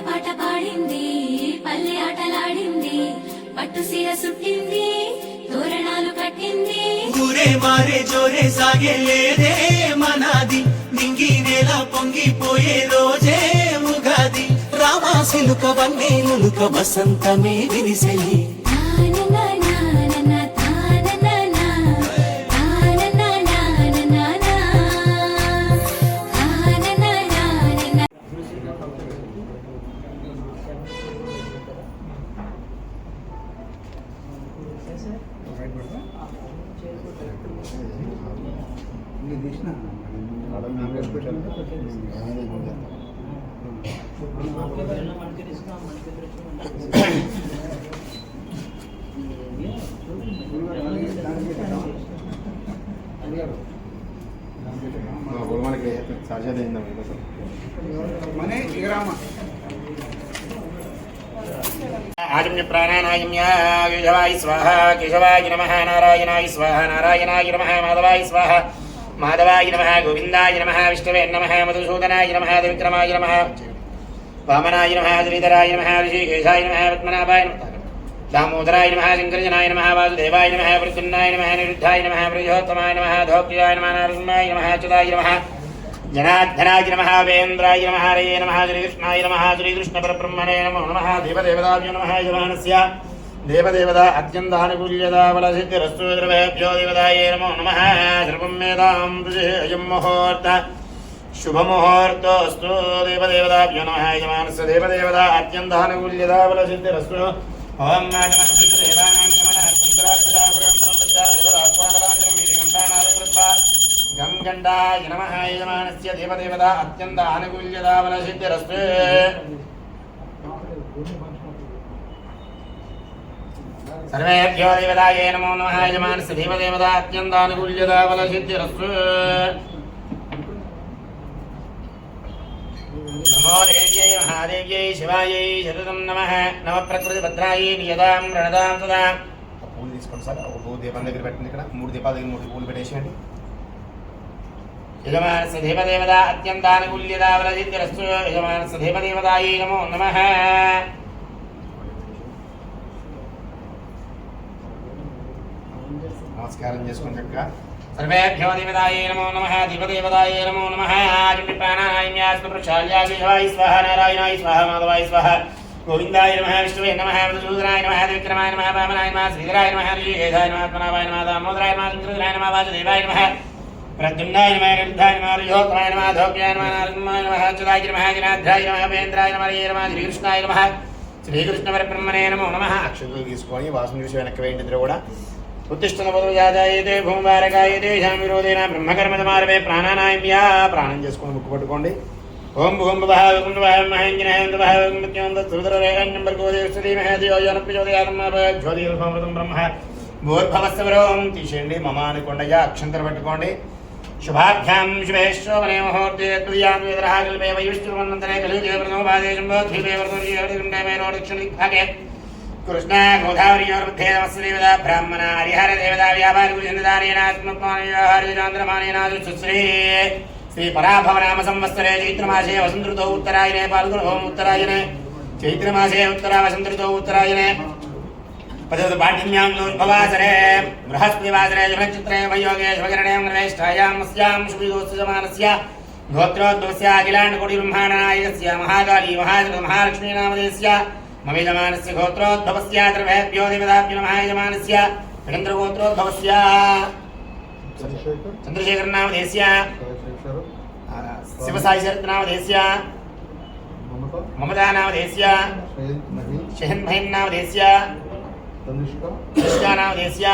పాట పాడింది, పల్లె ఆటలాడింది, పట్టు సీర సుట్టింది, తోరణాలు కట్టింది. ఊరే మారే జోరే సాగే లేదే మనాది, నింగి నేల పొంగిపోయే రోజే ఉగాది. రామాసిలుక వన్నేలుక వసంతమే విరిసెలి. आजम्य प्राणानायम्य केशवाय स्वाहा केशवाय नमः नारायणाय स्वाहा नारायणाय नमः माधवाय स्वाहा माधवाय नमः गोविन्दाय नमः विष्णवे नमः मधुसूदनाय नमः त्रिविक्रमाय नमः वामनाय नमः श्रीधराय नमः ऋषिकेशाय नमः पद्मनाभाय नमः दामोदराय नमः शङ्करजनाय नमः वासुदेवाय नमः प्रद्युम्नाय नमः निरुद्धाय नमः प्रजोत्तमाय नमः धौक्याय नमः नरसिंहाय नमः अच्युताय नमः जनार्दनाय नमः वेन्द्राय नमः हरये नमः श्रीकृष्णाय नमः श्रीकृष्णपरब्रह्मणे नमो नमः देवदेवताभ्यो नमः यजमानस्य देवदेवता अत्यन्तानुकूल्यता बलसिद्धिरस्तु द्रवेभ्यो देवताये नमो नमः सर्वं वेदां अयं मुहूर्त शुभमुहूर्तोऽस्तु देवदेवताभ्यो नमः यजमानस्य देवदेवता अत्यन्तानुकूल्यता बलसिद्धिरस्तु ओं नागमत्सदेवानां नमः चन्द्राक्षरापुरन्तरं देवरात्मानराजनं वीर्यघण्टानादं कृत्वा गं गण्डाय नमः यजमानस्य देवदेवता अत्यन्तानुकूल्यता बलसिद्धिरस्तु सर्वेभ्यो देवताये नमो नमः यजमानस्य देवदेवता अत्यन्तानुकूल्यता बलसिद्धिरस्तु नमो देव्यै महादेव्यै शिवायै शततं नमः नमः प्रकृतिभद्रायै नियतां प्रणतां सदा పూలు తీసుకోండి సార్ ఒక దీపం దగ్గర పెట్టండి ఇక్కడ మూడు దీపాల దగ్గర మూడు పూలు పెట్టేసేయండి యజమానस्य దేవదేవతా అత్యంతానుకూల్యతా బలసిద్ధిరస్తు యజమానस्य దేవదేవతాयै నమో నమः నమస్కారం చేసుకోండి చక్కగా सर्वेभ्यो देवताये नमो नमः देवदेवताये नमो नमः आजम्य प्राणानायम्यास्तु प्रक्षाल्याय शिवाय स्वाहा नारायणाय स्वाहा माधवाय स्वाहा गोविन्दाय नमः विष्णवे नमः मधुसूदनाय नमः त्रिविक्रमाय नमः वामनाय नमः श्रीधराय नमः ऋषिकेशाय नमः पद्मनाभाय नमः दामोदराय नमः चन्द्रधराय नमः वासुदेवाय नमः प्रद्युम्नाय नमः निरुद्धाय नमः प्रजोत्तमाय नमः धौक्याय नमः नरसिंहाय नमः अच्युताय नमः जनार्दनाय नमः वेन्द्राय नमः हरये नमः श्रीकृष्णाय नमः श्रीकृष्णपरब्रह्मणे नमो नमः अक्षतలు తీసుకొని వాసన చూసి వెనక్కి వేయండి ఇద్దరు కూడా उत्तिष्ठनपदजायते भूमिवारकायते विरोधेन ब्रह्मकर्मतमारभे प्राणानायम्या प्राणं చేసుకొని ముక్కు పట్టుకోండి ఓం భూం భవః ఓం భవః మహేంజనః భవః ఓం మృత్యుం తత్సుదరేణ నంబర్ గోదేవశ్రీ మహేది యోజన ప్రచోదయాత్మ జ్యోతిర్భవతం బ్రహ్మ భూర్భవస్వరోం తీసేయండి మమ అనుకోండిగా అక్షంతలు పట్టుకోండి శుభాభ్యాం శుభేశ్వరే ముహూర్తే త్రియాం వేదరః కల్పే వైవిష్ణువన్నంతరే కలియుగే ప్రథమపాదేశం భూత్వీపే వర్తోర్యేవడిగుండమే దక్షిణ దిక్భాగే कृष्णा गोदावरीयोर्मध्ये नमस्य देवता ब्राह्मण हरिहर देवता व्यापार गुरुचन्द्रदानेनात्मत्मानेनाचन्द्रमानेनाश्री श्री पराभवनाम संवत्सरे चैत्रमासे वसन्तऋतौ उत्तरायणे फाल्गुनभौम उत्तरायणे चैत्रमासे उत्तरा वसन्तऋतौ उत्तरायणे पदपाठिन्यां लोकवासरे बृहस्पतिवासरे जुलचित्रे वयोगे शुभकरणे मृगेष्ठायां अस्यां शुभिदोत्सजमानस्य गोत्रोद्भवस्य अखिलाण्डकोटिब्रह्माण्डनायकस्य महाकाली महालक्ष्मी नामधेयस्य मम यजमानस्य गोत्रोद्भवस्य द्रव्येभ्यो देवताभ्यो नमः यजमानस्य नरेन्द्रगोत्रोद्भवस्य चन्द्रशेखर नामधेयस्य शिवसाईशरत् नामधेयस्य ममता नामधेयस्य शहन्महिम नामधेयस्य तनिष्का नामधेयस्य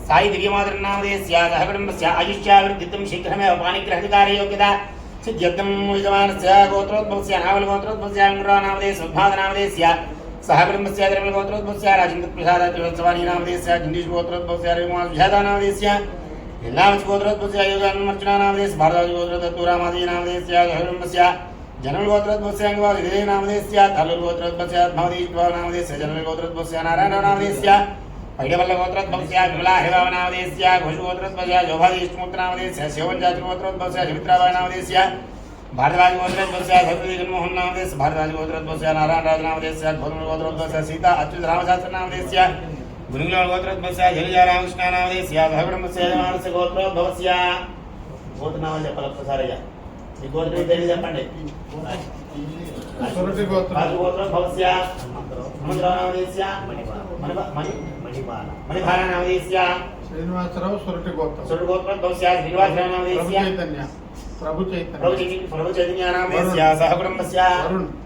साई दिव्यमातृ नामधेयस्य सहकुटुम्बस्य आयुष्यावृद्धिं शीघ्रमेव पाणिग्रहाधिकारी योग्यता सिद्ध्यर्थं यजमानस्य गोत्रोद्भवस्य नावलगोत्रोद्भवस्य नामधेयस्य उद्भावनामधेयस्य सहकुटुम्बस्य धर्मगोत्रोद्भवस्य राजेन्द्रप्रसादत्रिवत्सवाणी नामधेयस्य जगदीशगोत्रोद्भवस्य रविकुमारसुजातानामधेयस्य यल्लावचगोत्रोद्भवस्य योगान्मर्चनानामधेयस्य भारद्वाजगोत्रोदत्तूरामादीनामधेयस्य सहकुटुम्बस्य जनरलगोत्रोद्भवस्य अंगवादिदेयनामधेयस्य तालुगोत्रोद्भवस्य आत्मावधीनामधेयस्य जनरलगोत्रोद्भवस्य नारायणनामधेयस्य पैडवल्लगोत्रोद्भवस्य विमलाहिवावनामधेयस्य घोषगोत्रोद्भवस्य जोभादिष्टमूर्तनामधेयस्य शिवञ्जातिगोत्रोद्भवस्य सुमित्राबाईनामधेयस्य भारद्वाज गोत्रस्य धर्मदेव जन्मोहन नामदेस्य भारद्वाज गोत्रस्य नारायण राज नामदेस्य भौम गोत्रस्य सीता अच्युत रामशास्त्र नामदेस्य गुरुकुल गोत्रस्य जलिया रामकृष्ण नामदेस्य भगवन्मस्य मानस गोत्रोद्भवस्य गोत्र नामाలు చెప్పాలి ఒక్కసారిగా ఈ గోత్రం పేరు చెప్పండి సొరటి గోత్రం రాజు గోత్రోద్భవस्य సముద్ర నామదేस्य మణిభార నామదేस्य శ్రీనివాసరావు సొరటి గోత్రం సుర గోత్రోద్భవस्य శ్రీనివాస నామదేस्य ప్రభు చైతన్య నామదేस्य సహ కుటుంబस्य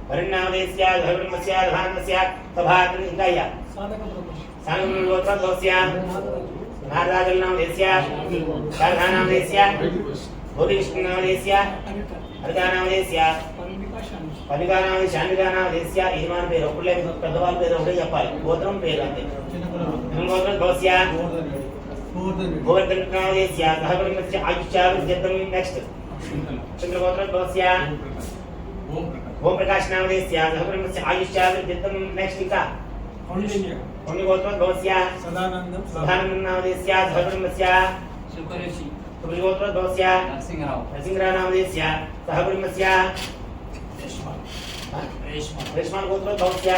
వరుణ్ నామదేस्य సహ కుటుంబस्य ధానस्य సభాత్రి ఇంకయ్య సాంగం గోత్రోద్భవस्य నారదాజల్ నామదేस्य శారదా నామదేस्य గోపికృష్ణ నామదేस्य హరితా నామదేस्य పనికా నామదేశ శాంతికా నామదేశ్య యజమాన పేరు ఒకళ్ళే పెద్దవాళ్ళ పేరు ఒకటే చెప్పాలి గోత్రం పేరు అంతే గోత్రోద్భవस्य గోవర్ధన నామదేశ్య సహ కుటుంబस्य ఆయుష్యాభివృద్ధ్యర్థం నెక్స్ట్ చంద్రగోత్రోద్భవस्य ఓం ప్రకాశ్ నామదేశ్య సహ కుటుంబस्य ఆయుష్యాభివృద్ధ్యర్థం నెక్స్ట్ ఇంకా గోత్రోద్భవस्य సదానందం నామదేశ్య సహ కుటుంబस्य గోత్రోద్భవस्य నరసింహరావు నామదేశ్య సహ కుటుంబस्य రేష్మా గోత్రోద్భవस्य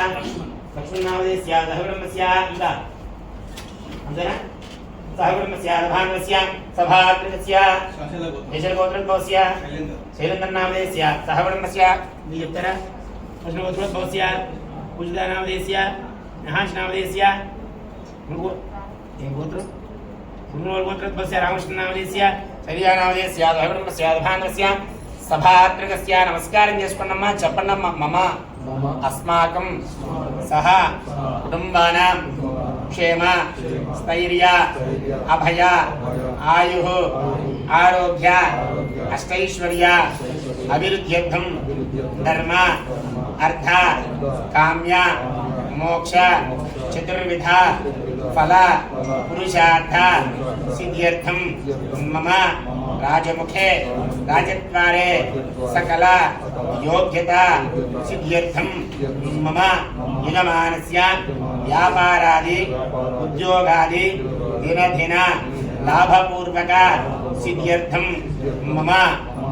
లక్ష్మణ్ నామదేశ్య సహ కుటుంబस्य ఇంకా అంతేనా సహ కుటుంబस्य భానువस्य సభాత్రికस्य నిశర్గోత్రోద్భవस्य శైలేంద్ర నామదేశ్య సహ కుటుంబस्य ఇది చెప్తారా కృష్ణ గోత్రోద్భవस्य పూజిత నామదేశ్య నహాష్ నామదేశ్య ఏం గోత్రం గోత్రోద్భవस्य రామకృష్ణ నామదేశ్య శైలజా నామదేశ్య సహ కుటుంబस्य భానువस्य సభాత్రికस्य నమస్కారం చేసుకున్నమ్మా చెప్పండమ్మా మమ అస్మాకం సహ కుటుంబానాం క్షేమ స్థైర్య అభయ ఆయు ఆరోగ్య అష్టైశ్వర్య అభివృద్ధ్యర్థం ధర్మ అర్థ కామ్య మోక్ష చతుర్విధ ఫల పురుషార్థ సిద్ధ్యర్థం మమ రాజముఖే రాజద్వారే సకల యోగ్యత సిద్ధ్యర్థం మమ యజమానస్య వ్యాపారాది ఉద్యోగాది దినదిన లాభపూర్వక సిద్ధ్యర్థం మమ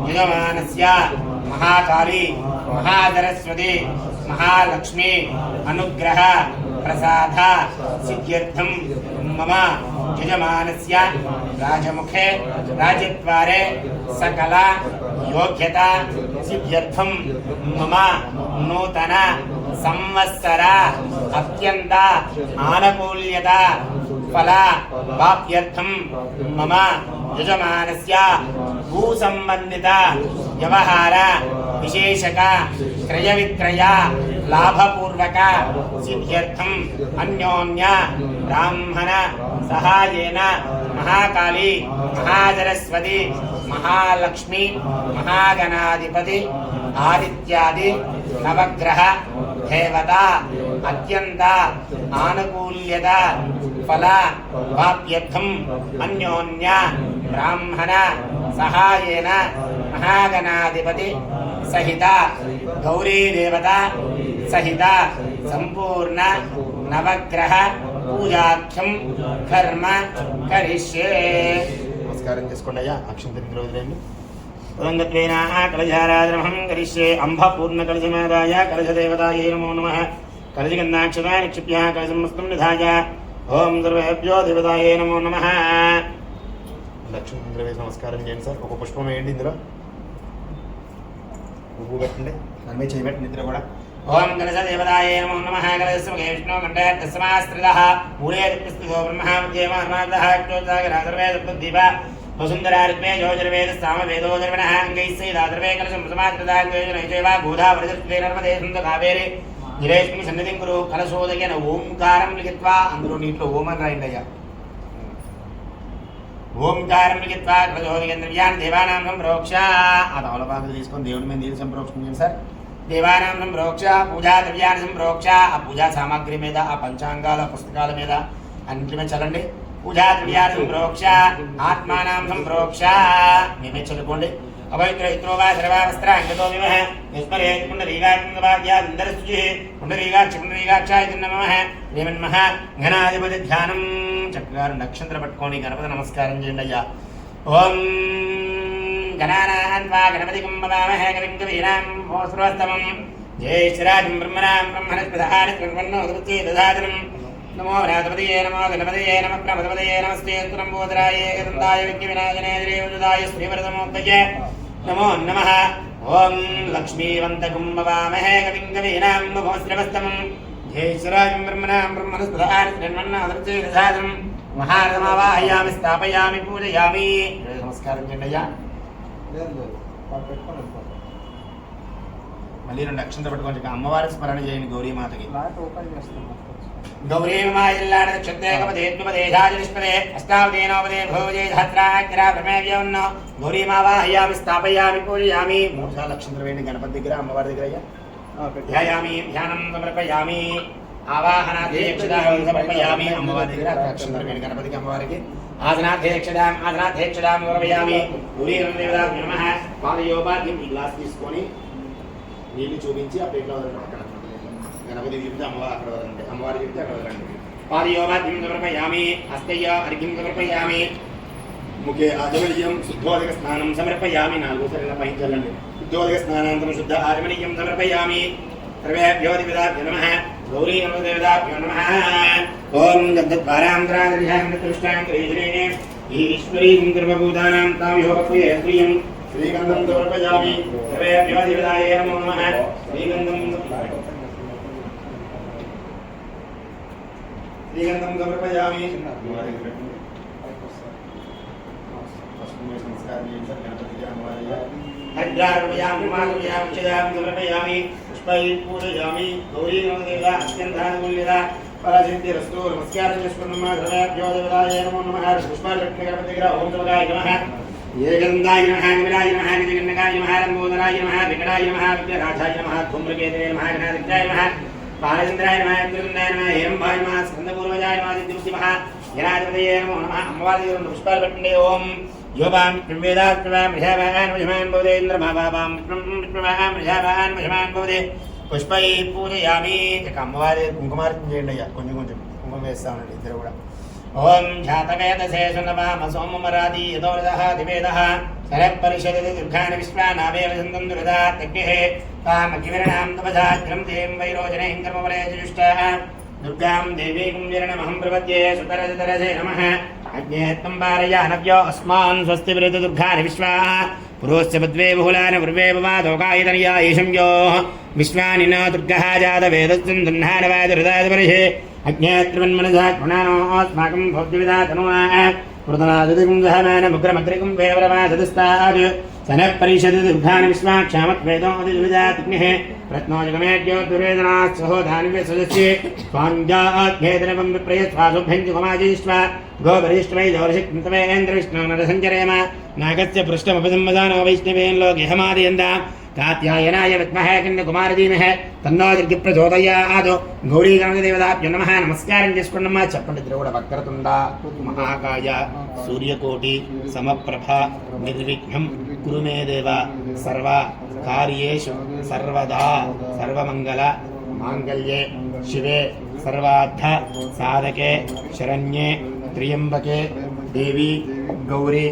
యజమానస్య మహాకాళీ మహాసరస్వతి మహాలక్ష్మి అనుగ్రహ ప్రసాద సిద్ధ్యర్థం మమ యజమానస్య రాజముఖే రాజద్వారే సకల యోగ్యత సిద్ధ్యర్థం మమ నూతన సంవత్సర అత్యంత ఆనుకూల్యత ఫల వాప్యర్థం మమ యజమానస్య భూ సంబంధిత వ్యవహార విశేషక క్రయ విక్రయ లాభపూర్వక సిద్ధ్యర్థం అన్యోన్య బ్రాహ్మణ సహాయేన మహాకాళీ మహాసరస్వతి మహాలక్ష్మి మహాగణాధిపతి ఆదిత్యాది నవగ్రహ దేవత అత్యంత ఆనుకూల్యత ఫల వాప్యర్థం అన్యోన్య బ్రాహ్మణ సహాయేన మహాగణాధిపతి సహిత గౌరీ దేవత సహిత సంపూర్ణ నవగ్రహ పూజాఖ్యం కర్మ కరిష్యే. నమస్కారం చేసుకోండి అయ్యా. అక్షంతరి రోజులండి ఉదంగత్వేన కలశారాధనమహం కరిష్యే. అంబ పూర్ణ కలశమాదాయ కలశదేవతాయై నమో నమః. కలశగంధాక్షతా నిక్షిప్య కలశమస్తం నిధాయ. ఓం సర్వేభ్యో దేవతాయై నమో నమః. లక్ష్మీ వేసి నమస్కారం చేయండి సార్. ఒక పుష్పం వేయండి ఇందులో. పువ్వు పెట్టండి, దాని మీద చేయబెట్టండి ఇందులో కూడా. ఓం కలశదేవతాయై నమో నమః. కలశముఖే విష్ణు కంఠే తస్మాస్త్రిదః మూలే దిప్పిస్థితో బ్రహ్మ మధ్యే మహార్మాదః అక్షోజాగర సర్వే సప్తద్వీప వసుంధరార్గ్మే యోజర్వేద సామవేదోజర్వణః అంగైస్సైదాదర్వే కలశం సమాత్రిదాగ్వేజనైజైవ గోదావరిజర్వే నర్మదే సంత కావేరే నిరేష్మి సన్నిధిం గురు. కలశోదయన ఓంకారం లిఖిత్వా, అందులో నీటిలో ఓం అని రాయండి అయ్యా. ఓంకారం లిఖిత్వా కలశోదయన ద్రవ్యాన్ని దేవానాం సంప్రోక్ష. ఆ తమలపాకులు తీసుకొని దేవుడి మీద నీళ్ళు సంప్రోక్షణ చేయండి సార్. దేవానాం సంప్రోక్ష, పూజా ద్రవ్యాన్ని సంప్రోక్ష. ఆ పూజా సామాగ్రి మీద, ఆ పంచాంగాల పుస్తకాల మీద అన్నింటి మీద చల్లండి. పూజా ద్రవ్యాన్ని సంప్రోక్ష, ఆత్మానాం సంప్రోక్ష. మేమే చల్లుకోండి. అపవిత్ర ఇత్రో వా సర్వావస్త్ర అంగతో విమః యస్మరేత్ పుండరీకాక్ష పుండరీకాక్ష పుండరీకాక్షాయ నమః. శ్రీమన్మః ఘనాధిపతి ధ్యానం. చక్కగా నక్షత్ర పట్టుకొని గణపతి నమస్కారం చేయండి అయ్యా. ఓం గణానాన్వా గణపతిం వదామహే కవిం కవీనాం భూస్రోస్తమం జయేశ్వరాజం బ్రహ్మణాం బ్రహ్మణస్పదాని బ్రహ్మణోదృత్యే దదాతనం నమో రాధపతయే నమో గణపతయే నమః ప్రమదపతయే నమస్తే తులంబోదరాయ ఏకందాయ విఘ్నవినాశనే శ్రీవరుదాయ శ్రీవరదమోక్తయే నమో నమః ఓం లక్ష్మీవంతకం వవామహే కవిం కవీనాం భూస్రవస్తమం జయేశ్వరాజం బ్రహ్మణాం బ్రహ్మణస్పదాని బ్రహ్మణోదృత్యే దదాతనం మహారథమావాహయామి స్థాపయామి పూజయామి నమస్కారం చేయండి అయ్యా మళ్ళీ 2 అక్షంతలు పట్టుకొని అమ్మవారి స్మరణ చేయండి గౌరీమాతకి గౌరీ మాయిల్లాడేకపదేష్పదే అష్టావదేనోపదే భోజే ధాత్రాగ్రా ప్రమేవ్యన్న గౌరీమావాహయామి స్థాపయామి పూజయామి 3 సార్లు అక్షంతలు వేయండి గణపతి దగ్గర అమ్మవారి దగ్గర అయ్యా ధ్యాయామి ధ్యానం సమర్పయామి ఆవాహనాధ్యక్షదాం సమర్పయామి అమ్మవారి దగ్గర అక్షంతలు వేయండి గణపతికి అమ్మవారికి ఆసనాధ్యక్షదాం సమర్పయామి గౌరీ గణదేవతాభ్యో నమః పాదయోపాద్యం ఈ గ్లాస్ తీసుకొని నీళ్ళు చూపించి ఆ ప్లేట్లో వదలండి అక్కడ గణపతి చెప్తే అమ్మవారు అక్కడ వదలండి అమ్మవారు చెప్తే అక్కడ వదలండి పాదయోపాద్యం సమర్పయామి హస్తయ్య అర్ఘ్యం సమర్పయామి ముఖే ఆచమనీయం శుద్ధోదక స్నానం సమర్పయామి 4 సార్లు పైన చల్లండి శుద్ధోదక స్నానానంతరం శుద్ధ ఆచమనీయం సమర్పయామి సర్వేభ్యో దేవతాభ్యో నమః గౌరీ దేవతాభ్యో నమః ఓం దద్వారాంధ్రాదిశాంతృష్టాంతరీశ్వరే ఈశ్వరీం గర్భభూతానాం తాం యోగప్రియే శ్రీయం శ్రీగంధం సమర్పయామి సర్వేభ్యో దేవతాయే నమో నమః శ్రీగంధం సమర్పయామి హరిద్రార్పయామి మాధుర్యామి చయామి సమర్పయామి పుష్పై పూజయామి గౌరీ దేవతా అత్యంతానుకూల్యత పరసిద్ధిరస్తు నమస్కారం చేసుకున్నమా సర్వేభ్యో దేవతాయే నమో నమః పుష్పాలక్ష్మి గణపతి దగ్గర ఓం శివాయ నమః ఏకదందాయ నమః కపిలాయ నమః గజగన్నకాయ నమః లంబోదరాయ నమః వికటాయ నమః విద్యారాజాయ నమః ధూమ్రకేతవే నమః గణాధిపత్యాయ నమః పాలచంద్రాయ నమః త్రిగుండాయ నమః హేరంబాయ నమః స్కందపూర్వజాయ నమః దివ్య నమః జనాధిపతయే నమో నమః అమ్మవారి దగ్గర 2 పుష్పాలు పెట్టండి ఓం యోపాం వేదాత్మవాం మృషావాన్ మహిమాన్ భవదేంద్ర మహాబాబాం విష్ణువాం మృషావాన్ మహిమాన్ భవదే పుష్పై పూజయామి ఇక అమ్మవారి కుంకుమార్చన చేయండి అయ్యా కొంచెం కుంకుమ వేస్తామండి ఇద్దరు కూడా ఓం ఝాతవేదశేష నమామ సోమమరాది యదోరదః దివేదః శరపరిషదతి దుర్గాని విశ్వానావేవ సంతం దురదా తగ్నిః కామకిరణాం తపజాగ్రం దేం వైరోచనైం కర్మవలే జుష్టః దుర్గాం దేవీం విరణమహం ప్రపద్యే సుతరతరసే నమః అజ్ఞేత్తం పారయానవ్యో అస్మాన్ స్వస్తి విరత దుర్గాని విశ్వాః పురోస్య పద్వే బహుళాని పూర్వే భవాదోకాయతనయా ఈశం యో విశ్వాని న దుర్గః జాతవేదస్తం దుర్హానవాదురదాదపరిషే అజ్ఞేత్రవన్మనసా గుణానోస్మాకం భోగ్యవిదాతనుమా వృతనాదికం సహమాన ముగ్రమగ్రికం వేవరమాసదస్తాద్ సనః పరిషద్ దుర్గాని విశ్వాక్షామత్వేదోదివిదాత్మ్యః రత్నోజగమేడ్యో దుర్వేదనాత్ సహోధాన్వే సదస్యే స్వాంజాధ్యేతనవం విప్రయస్వాసుభ్యంజుగమాజీష్వ గోపరిష్ట్వై జోరశక్తవేంద్ర విష్ణు నరసంచరేమ నాగస్య పృష్ఠమభిసంవదానో వైష్ణవేన్ లోకే హమాదయందాం కాత్యాయనాయ విద్మహే కన్యకుమారధీమహే తన్నో దుర్గి ప్రచోదయాత్ గౌరీ గణదేవతాభ్యో నమః నమస్కారం చేసుకున్నమ్మా చెప్పండి ఇద్దరు కూడా వక్రతుండ మహాకాయ సూర్యకోటి సమప్రభ నిర్విఘ్నం కురు మే దేవ సర్వ కార్యేషు సర్వదా సర్వమంగళ మాంగళ్యే శివే సర్వార్థ సాధకే శరణ్యే త్ర్యంబకే దేవి గౌరీ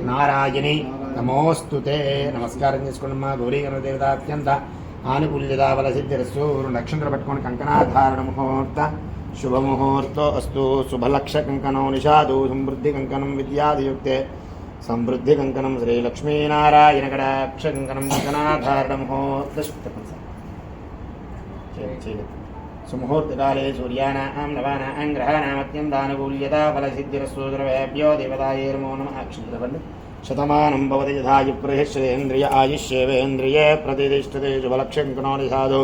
నారాయణి నమోస్తుతే నమస్కారం చేసుకున్నమ్మా గౌరీ గణదేవత అత్యంత ఆనుకూల్యత బల సిద్ధిరస్సు 2 నక్షత్రాలు పట్టుకొని కంకణాధారణ ముహూర్త శుభముహూర్తో అస్తు శుభలక్ష కంకణో నిషాదు సమృద్ధి కంకణం విద్యాదియుక్తే సమృద్ధి కంకణం శ్రీలక్ష్మీనారాయణ కటాక్ష కంకణం కంకణాధారణ ముహూర్త సుముహూర్తకాలే సూర్యానాం నవానాం గ్రహాణామత్యంతానుకూల్యత బల సిద్ధిరస్సు ద్రవేభ్యో దేవతాయే నమో నమః అక్షంతపండి శతమానం భవతి యథా యుప్రహిష్యేంద్రియ ఆయుష్యేవేంద్రియే ప్రతిష్ఠతే శుభలక్షంకణో నిషాదు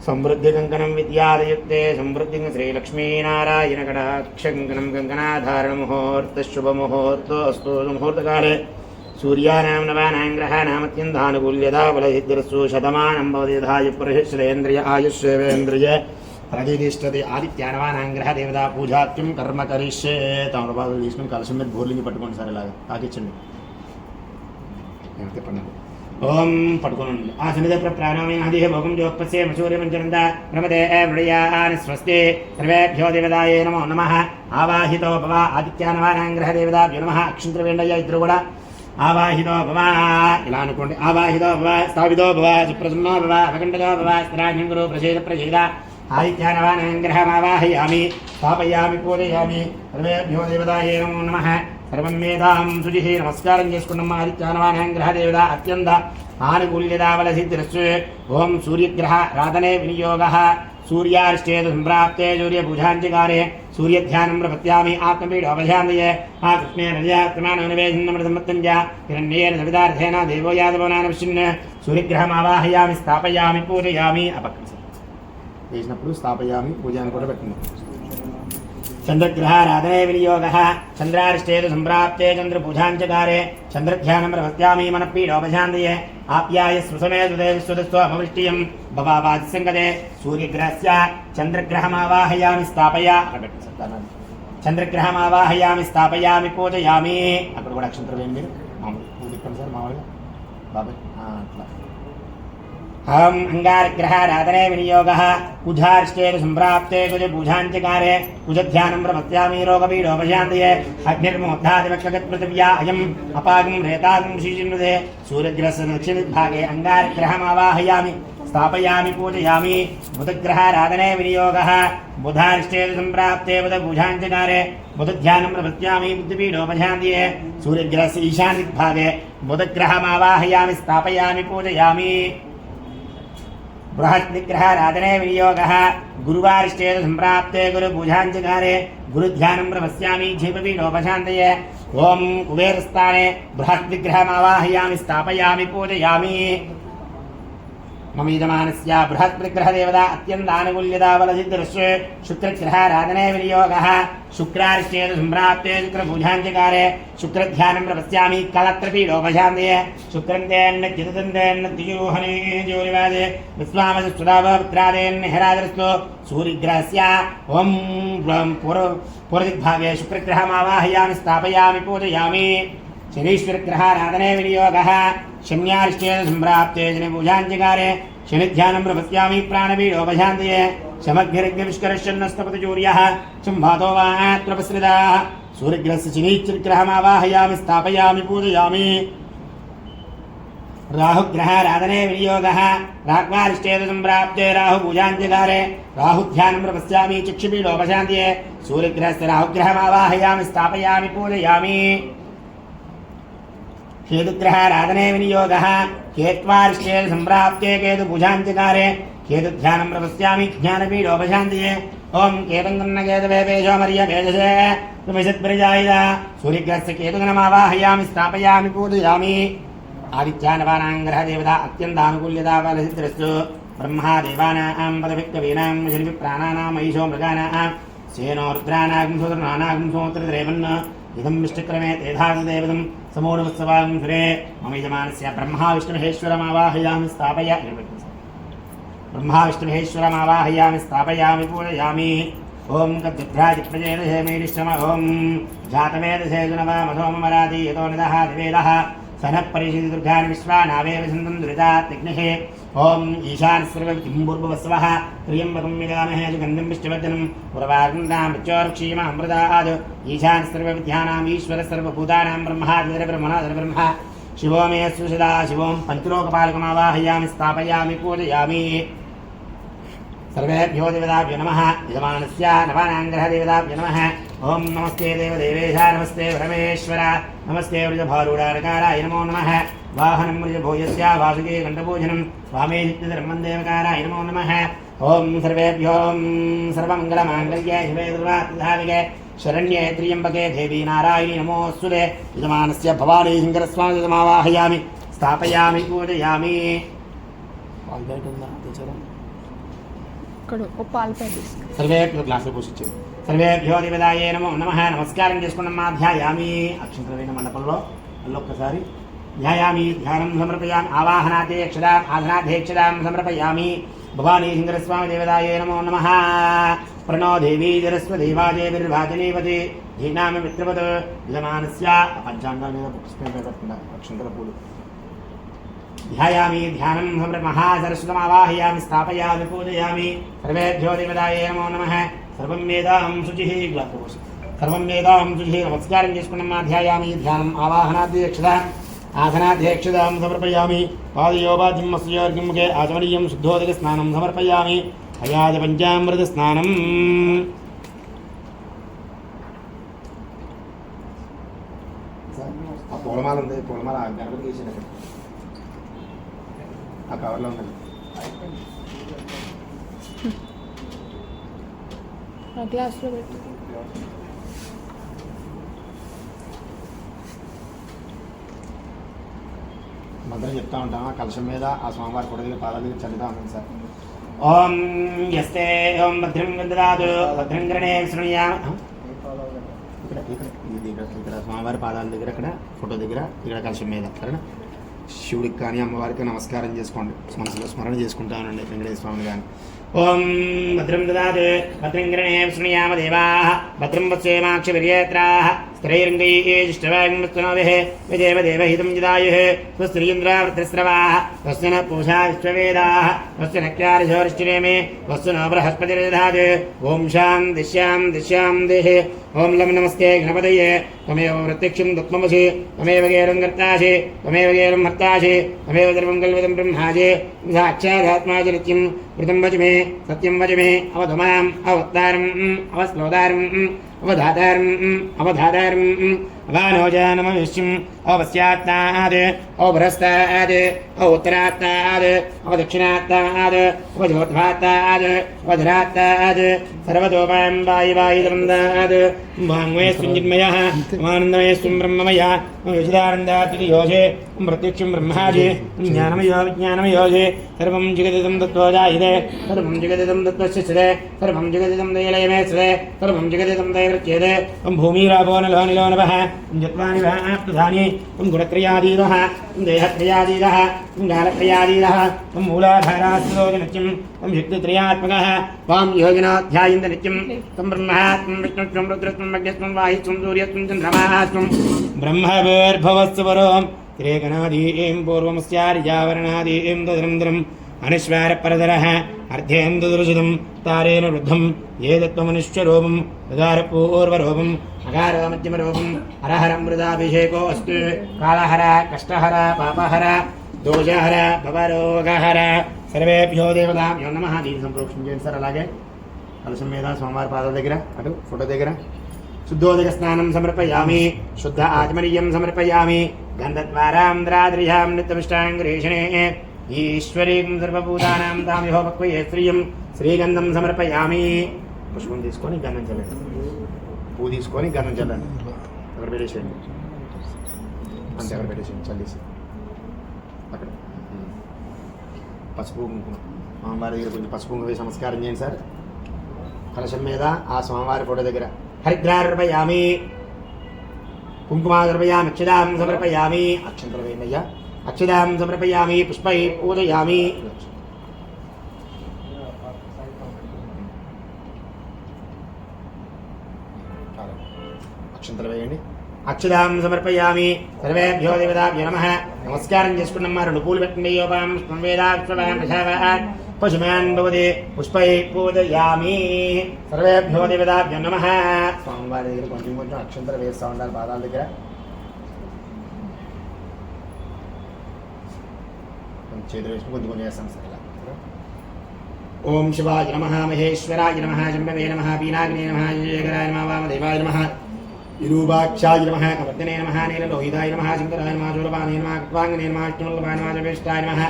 సమృద్ధి కంకణం విద్యాదయుక్తే సమృద్ధి శ్రీలక్ష్మీనారాయణ కటాక్షంకణం కంకణాధారణ ముహూర్త శుభముహూర్తో అస్తు ముహూర్తకాలే సూర్యానాం నవానాం గ్రహాణామత్యంతానుకూల్యతా బలసిద్ధిరస్సు శతమానం భవతి యథా యుప్రహిష్యేంద్రియ ఆయుష్యేవేంద్రియే ప్రతిష్ఠతే ఆదిత్యానవానాం గ్రహ దేవతా పూజాత్యం కర్మ కరిష్యే తమలపాదులు తీసుకుని కలసం మీద బోర్లింగి పట్టుకోండి సార్ ఇలాగా తాకిచ్చండి చెప్పండి ఓం పట్టుకోండి ఆ సన్నిధి ప్రాణామి ఆది భోగం జోపస్య సూర్యమంచనంద ప్రమదే మృయాన్ స్వస్తి సర్వేభ్యో దేవతాయే నమో నమః ఆవాహితో భవ ఆదిత్యానవానాం గ్రహ దేవతాభ్యో నమః అక్షంతవేండయ్య ఇద్దరు కూడా ఆవాహితో భవ ఇలా అనుకోండి. ఆవాహితో భవ, స్థాపితో భవ, సుప్రసన్నో భవ, అఖండతో భవ, స్థిరాజ్ఞం గురు ప్రసేద ఆదిత్యానవానంగ్రహమావాహయామి స్థాపయామి పూజయామి. సర్వేభ్యో దేవతాయే నమో నమః. సర్వం వేదాం శుచి. నమస్కారం చేసుకున్నాం. ఆదిత్యానవానంగ్రహ దేవత అత్యంత ఆనుకూల్యతావలసిద్ధిరస్సు. ఓం సూర్యగ్రహ రాధనే వినియోగः. सूर्यार्ष्टेतु सम्प्राप्ते सूर्यपूजाञ्चकारे सूर्यध्यानं प्रपत्यामि आत्मपीडोपशान्तये आ कृष्णे नद्यात्मानोनिवेशनमृतमत्तञ्च हिरण्येन सवितार्थेन देवो यादवो नानपश्यन् सूर्यग्रहमावाहयामि स्थापयामि पूजयामि. వేసినప్పుడు స్థాపయామి పూజ అని కూడా పెట్టండి. చంద్రగ్రహారాధనే వినియోగः. చంద్రార్ష్టేతు సంప్రాప్తే చంద్రపూజాంచకారే చంద్రధ్యానం ప్రపత్యామి మనఃపీడోపశాन्तయే ఆప్యాయ స్వసమే సుదేవిస్వదస్వమవృష్టియం భవావాదిసంగతే సూర్యగ్రహస్య చంద్రగ్రహమావాహయామి చంద్రగ్రహమావాహయామి స్థాపయామి పూజయామి. అక్కడ కూడా అక్షంతరం వేయండి మీరు. మామూలు పూజ ఇప్పండి సార్ మామూలుగా బాబాయ్ అట్లా. అహం అంగారగ్రహారాధనే వినియోగः. కుజార్ష్టేతు సంప్రాప్తే కుజపూజాంచకారే కుజధ్యానం ప్రపత్యామి రోగపీడోపశాन्तయే అగ్నిర్మోద్ధాదివక్షగత్పృథివ్యా అయం అపాగం రేతాగం శ్రీచిన్నుదే సూర్యగ్రహస్య దక్షిణవిభాగే అంగారగ్రహమావాహయామి స్థాపయామి పూజయామి. బుధగ్రహారాధనే వినియోగः. బుధార్ష్టేతు సంప్రాప్తే బుధపూజాంచకారే బుధధ్యానం ప్రపత్యామి బుద్ధిపీడోపశాन्तయే సూర్యగ్రహస్య ఈశాన్యదిగ్భాగే బుధగ్రహమావాహయామి స్థాపయామి పూజయామి. బృహస్పతిగ్రహారాధనే వినియోగः. గురువార్ష్టేతు సంప్రాప్తే గురుపూజాంచకారే గురుధ్యానం ప్రపశ్యామి క్షేపపీడోపశాन्तయే ఓం కుబేరస్థానే బృహస్పతిగ్రహమావాహయామి స్థాపయామి పూజయామి. మమ యజమానస్య బృహస్పతిగ్రహదేవతా అత్యంతానుకూల్యతాబలసిద్ధిరస్సు. శుక్రగ్రహారాధనే వినియోగः. శుక్రార్ష్టేతు సంప్రాప్తే శుక్రపూజాంచకారే శుక్రధ్యానం ప్రపశ్యామి కలత్రపీడోపశాन्तయే శుక్రంతేన్నద్యుహనే జ్యోతివాదే విశ్వామసుదాపుత్రాదేన్నిహరాదరస్తు. సూర్యగ్రహస్య ఓం పూర్వదిగ్భాగే శుక్రగ్రహమావాహయామి స్థాపయామి పూజయామి. శనీశ్వరగ్రహారాధనే వినియోగः. శన్యార్ష్టేతు సంప్రాప్తే శనిపూజాంచకారే శనిధ్యానం ప్రపశ్యామి ప్రాణపీడోపశాन्तయే శమగ్నిరగ్నివిష్కరశ్చన్నస్తపతిచూర్యः సంభాతో వాత్రపస్రితాः. సూర్యగ్రహస్య శనీశ్వరగ్రహమావాహయామి స్థాపయామి పూజయామి. రాహుగ్రహారాధనే వినియోగः. రాహ్వార్ష్టేతు సంప్రాప్తే రాహుపూజాంచకారే రాహుధ్యానం ప్రపశ్యామి చక్షుపీడోపశాन्तయే సూర్యగ్రహస్య రాహుగ్రహమావాహయామి స్థాపయామి పూజయామి. కేతుగ్రహారాధనే వినియోగः. కేత్వార్ష్టేతు సంప్రాప్తే కేతుపూజాంచకారే కేతుధ్యానం ప్రపశ్యామి జ్ఞానపీడోపశాन्तయే ఓం కేతుం గన్నకేతవే పేషోమర్య పేజసే తుమిషత్ప్రజాయిద సూర్యగ్రహస్య కేతుగణమావాహయామి స్థాపయామి పూజయామి. ఆదిత్యానవానాంగ్రహదేవత అత్యంతానుకూల్యతాబలసిద్ధిరస్సు. బ్రహ్మా దేవానాం పదవిక్తవీనాం శిల్పి ప్రాణానాం మహిషో మృగానాం సేనో రుద్రానాగం సోదరనానాగం సోత్రద్రేవన్న ఇదం విష్ణుక్రమే తేధాదేవతం సమూఢముత్సవాగం సురే. మమ యజమానస్య బ్రహ్మా విష్ణుమహేశ్వరమావాహయామి స్థాపయామి పూజయామి. ఓం గద్భ్రాజిప్రజేదశే మేరిశ్రమ ఓం జాతవేదశే జునవామధోమరాది యతో నిదః దివేదః సనః పరిషిది దుర్గాని విశ్వానావేవ సంతం దురితాత్తిగ్నిః. ఓం ఈశానస్సర్వవిభూర్భువస్వః త్ర్యంబకం యజామహే సుగంధిం విష్ణువర్ధనం పురవార్గంధాం మృత్యోర్క్షీమామృతాద్ ఈశానస్సర్వవిద్యానాం ఈశ్వరः సర్వభూతానాం బ్రహ్మాదిర్బ్రహ్మణాదిర్ బ్రహ్మ శివో మే సుసదా శివోం పంచలోకపాలకమావాహయామి స్థాపయామి పూజయామి. सर्वेभ्यो देवताभ्यो नमः. यजमानस्य नवानाङ्ग्रहदेवताभ्यो नमः. ओम नमस्ते देवदेवेश नमस्ते परमेश्वर नमस्ते वृषभारूढारकाराय नमो नमः. वाहनं वृषभोजस्य वासुके कण्ठभोजनं वामे नित्यधर्मन्देवकाराय नमो नमः. ओम सर्वेभ्यो सर्वमङ्गलमाङ्गल्ये शिवे सर्वार्थसाधिके शरण्ये त्र्यम्बके देवी नारायणी नमोऽस्तुते. यजमानस्य भवानी शङ्करस्वामिमावाहयामि स्थापयामि पूजयामि. सर्वेभ्यो ग्लासुలు పోసిచ్చారు. సర్వేభ్యో దేవతాయే నమో నమః. నమస్కారం చేసుకున్నాం. ధ్యాయామి అక్షంతమైన మండపంలో మళ్ళొక్కసారి ధ్యాయామి. ధ్యానం సమర్పయామి. ఆవాహనాధ్యక్షదాం ఆసనాధ్యక్షదాం సమర్పయామి. భవానీ శంకరస్వామి దేవతాయే నమో నమః. ప్రణో దేవీ జరస్వదేవాదేవిర్వాచనీవతి ధీనామ మిత్రవత్ యజమానస్య పంచాంగాల మీద పుష్పం పెట్టకుండా అక్షంతల పూలు ध्यायामि. ध्यानं महासरस्वतमावाहयामि स्थापयामि पूजयामि. सर्वेभ्यो देवताये नमो नमः. सर्वं वेदाहं शुचिः. సర్వం వేదాం శుచి నమస్కారం చేసుకున్నాం ధ్యాయామి ధ్యానం ఆవాహనాధ్యక్షత ఆసనాధ్యక్షతాం సమర్పయామి పాదయోపాద్యం మత్స్యోర్గం ముఖే ఆచమనీయం శుద్ధోదక స్నానం సమర్పయామి అయాజ పంచామృత స్నానం ఆ పూలమాల ఉంది పూలమాల గణపతి చేసిన ఆ కవర్లో ఉంది గ్లాస్లో పెట్టు మంత్రం చెప్తా ఉంటాం ఆ కలశం మీద ఆ స్వామివారి ఫోటో దగ్గర పాదాల దగ్గర చల్లుతా ఉంటాం సార్ ఓం యస్తే ఓం భద్రం విదదాతు భద్రం గణే శృణుయామ ఇక్కడ స్వామివారి పాదాల దగ్గర ఇక్కడ ఫోటో దగ్గర ఇక్కడ కలశం మీద సరేనా శివుడికి కానీ అమ్మవారికి నమస్కారం చేసుకోండి మనసులో స్మరణ చేసుకుంటానండి వెంకటేశ్వర స్వామిని కానీ ఓం భద్రం దదాతు భద్రం గణే శృణుయామ దేవాః భద్రం పశ్యేమాక్షవిర్యేత్రాః స్థిరైర్గైశ్చవాగ్మస్తనోభిः విదేవ దేవహితం జిదాయుः స్వస్త్రీంద్రావృతస్రవాः స్వస్తి న పూషా విశ్వవేదాः స్వస్తి నక్యారిశోరిశ్చిరేమే స్వస్తి नो బృహస్పతిర్దధాతు ఓం శాంతి శాంతి శాంతిః ఓం లం నమస్తే గణపతయే త్వమేవ ప్రత్యక్షం తత్మమసి త్వమేవ గేరం కర్తాసి త్వమేవ గేరం హర్తాసి త్వమేవ సర్వం కల్విదం బ్రహ్మాసి సాక్షాదాత్మాసి నిత్యం వృతం వచ మే సత్యం వచ మే అవధు మాం అవత్తారం అవశ్లోదారం అవధాతారం అవధాతారం అవానోజానమవిష్యం అవస్యాత్తాద్ అవభ్రస్తాద్ అవోత్తరాత్తాద్ అవదక్షిణాత్తాద్ అవజోర్ధ్వాత్తాద్ అవధరాత్తాద్ సర్వతోపాయం వాయి వాయుదందాద్ వాంగ్మయ సుంజిన్మయః ఆనందమయస్వం బ్రహ్మమయ విశుదానందాతియోజే ప్రత్యక్షం బ్రహ్మాజే జ్ఞానమయో విజ్ఞానమయోజే సర్వం జగదిదం తత్వజాయిదే సర్వం జగదిదం తత్వశ్చిదే సర్వం జగదిదం దయలయమేశ్వరే సర్వం జగదిదం దయవృత్యేదే భూమిరాపో నలో నిలో నభః జత్వాని ప్రధాని గుణత్రయాదీదః దేహత్రయాదీదః గాలత్రయాదీదః మూలాధారాస్తో నిత్యం శక్తిత్రయాత్మకः వాం యోగినో ధ్యాయంత నిత్యం తం బ్రహ్మాత్మం విష్ణుత్వం రుద్రత్వం అగ్నిత్వం వాయుత్వం సూర్యత్వం చంద్రమాత్వం బ్రహ్మవేర్భవస్సు పరోం త్రేగణాదీం పూర్వమస్యార్యావరణాదీం తదనంతరం అనుస్వారపరధరः అర్ధేం దురుషితం తారేణ వృద్ధం ఏ దత్వమనుష్యరూపం ఉదారపూర్వరూపం అగారో మధ్యమరూపం హరహరం మృదాభిషేకో అస్తు కాళహర కష్టహర పాపహర దోషహర భవరోగహర సర్వేభ్యో దేవతాభ్యో నమః దీని సంప్రోక్షణ చేయండి సార్ అలాగే కలశం మీద స్వామివారి పాదాల దగ్గర అటు ఫోటో దగ్గర శుద్ధోదక స్నానం సమర్పయామి శుద్ధ ఆచమనీయం సమర్పయామి గంధద్వారాంధ్రాద్రియాం నిత్యమిష్టాంగరేషణే ఈశ్వరీం సర్వభూతానాం తామిహో పక్వయే శ్రియం శ్రీగంధం సమర్పయామి పుష్పం తీసుకొని గంధం చల్లండి పువ్వు తీసుకొని గంధం చల్లండి అక్కడ పెట్టేసేయండి అంతే అక్కడ పెట్టేసేయండి చల్లేసి అక్కడ పసుపు కుంకుమ స్వామివారి దగ్గర కొంచెం పసుపు కుంకుమ వేసి నమస్కారం చేయండి సార్ కలశం మీద ఆ స్వామివారి ఫోటో దగ్గర హరిద్రార్పయామి కుంకుమార్పయామి అక్షదాం సమర్పయామి అక్షంతలు వేయండియ్యా అక్షదాం సమర్పయామి పుష్పై పూజయామి అక్షంతలు వేయండి అక్షదాం సమర్పయామి సర్వేభ్యో దేవతాభ్యో నమః నమస్కారం చేసుకున్నమ్మా రెండు పూలు పెట్టండి యోపాం వేదాక్షవాన్ పశుమాన్ భవతి పుష్పై పూజయామి సర్వేభ్యో దేవతాభ్యో నమః స్వామివారి దగ్గర కొంచెం కొంచెం అక్షంతలు వేస్తూ ఉండాలి పాదాల దగ్గర చేతులు వేసుకుని కొంచెం కొంచెం వేస్తాం సార్ ఇలా ఓం శివాయ నమః మహేశ్వరాయ నమః శంభవే నమః పీనాగ్నే నమః జయకరాయ నమః వామదేవాయ నమః విరూపాక్షాయ నమః కవర్తనే నమః నీలలోహితాయ నమః శంకరాయ నమః శూలపాణే నమః కృపాంగనే నమః అష్టమల్లాయ నమః జవేష్టాయ నమః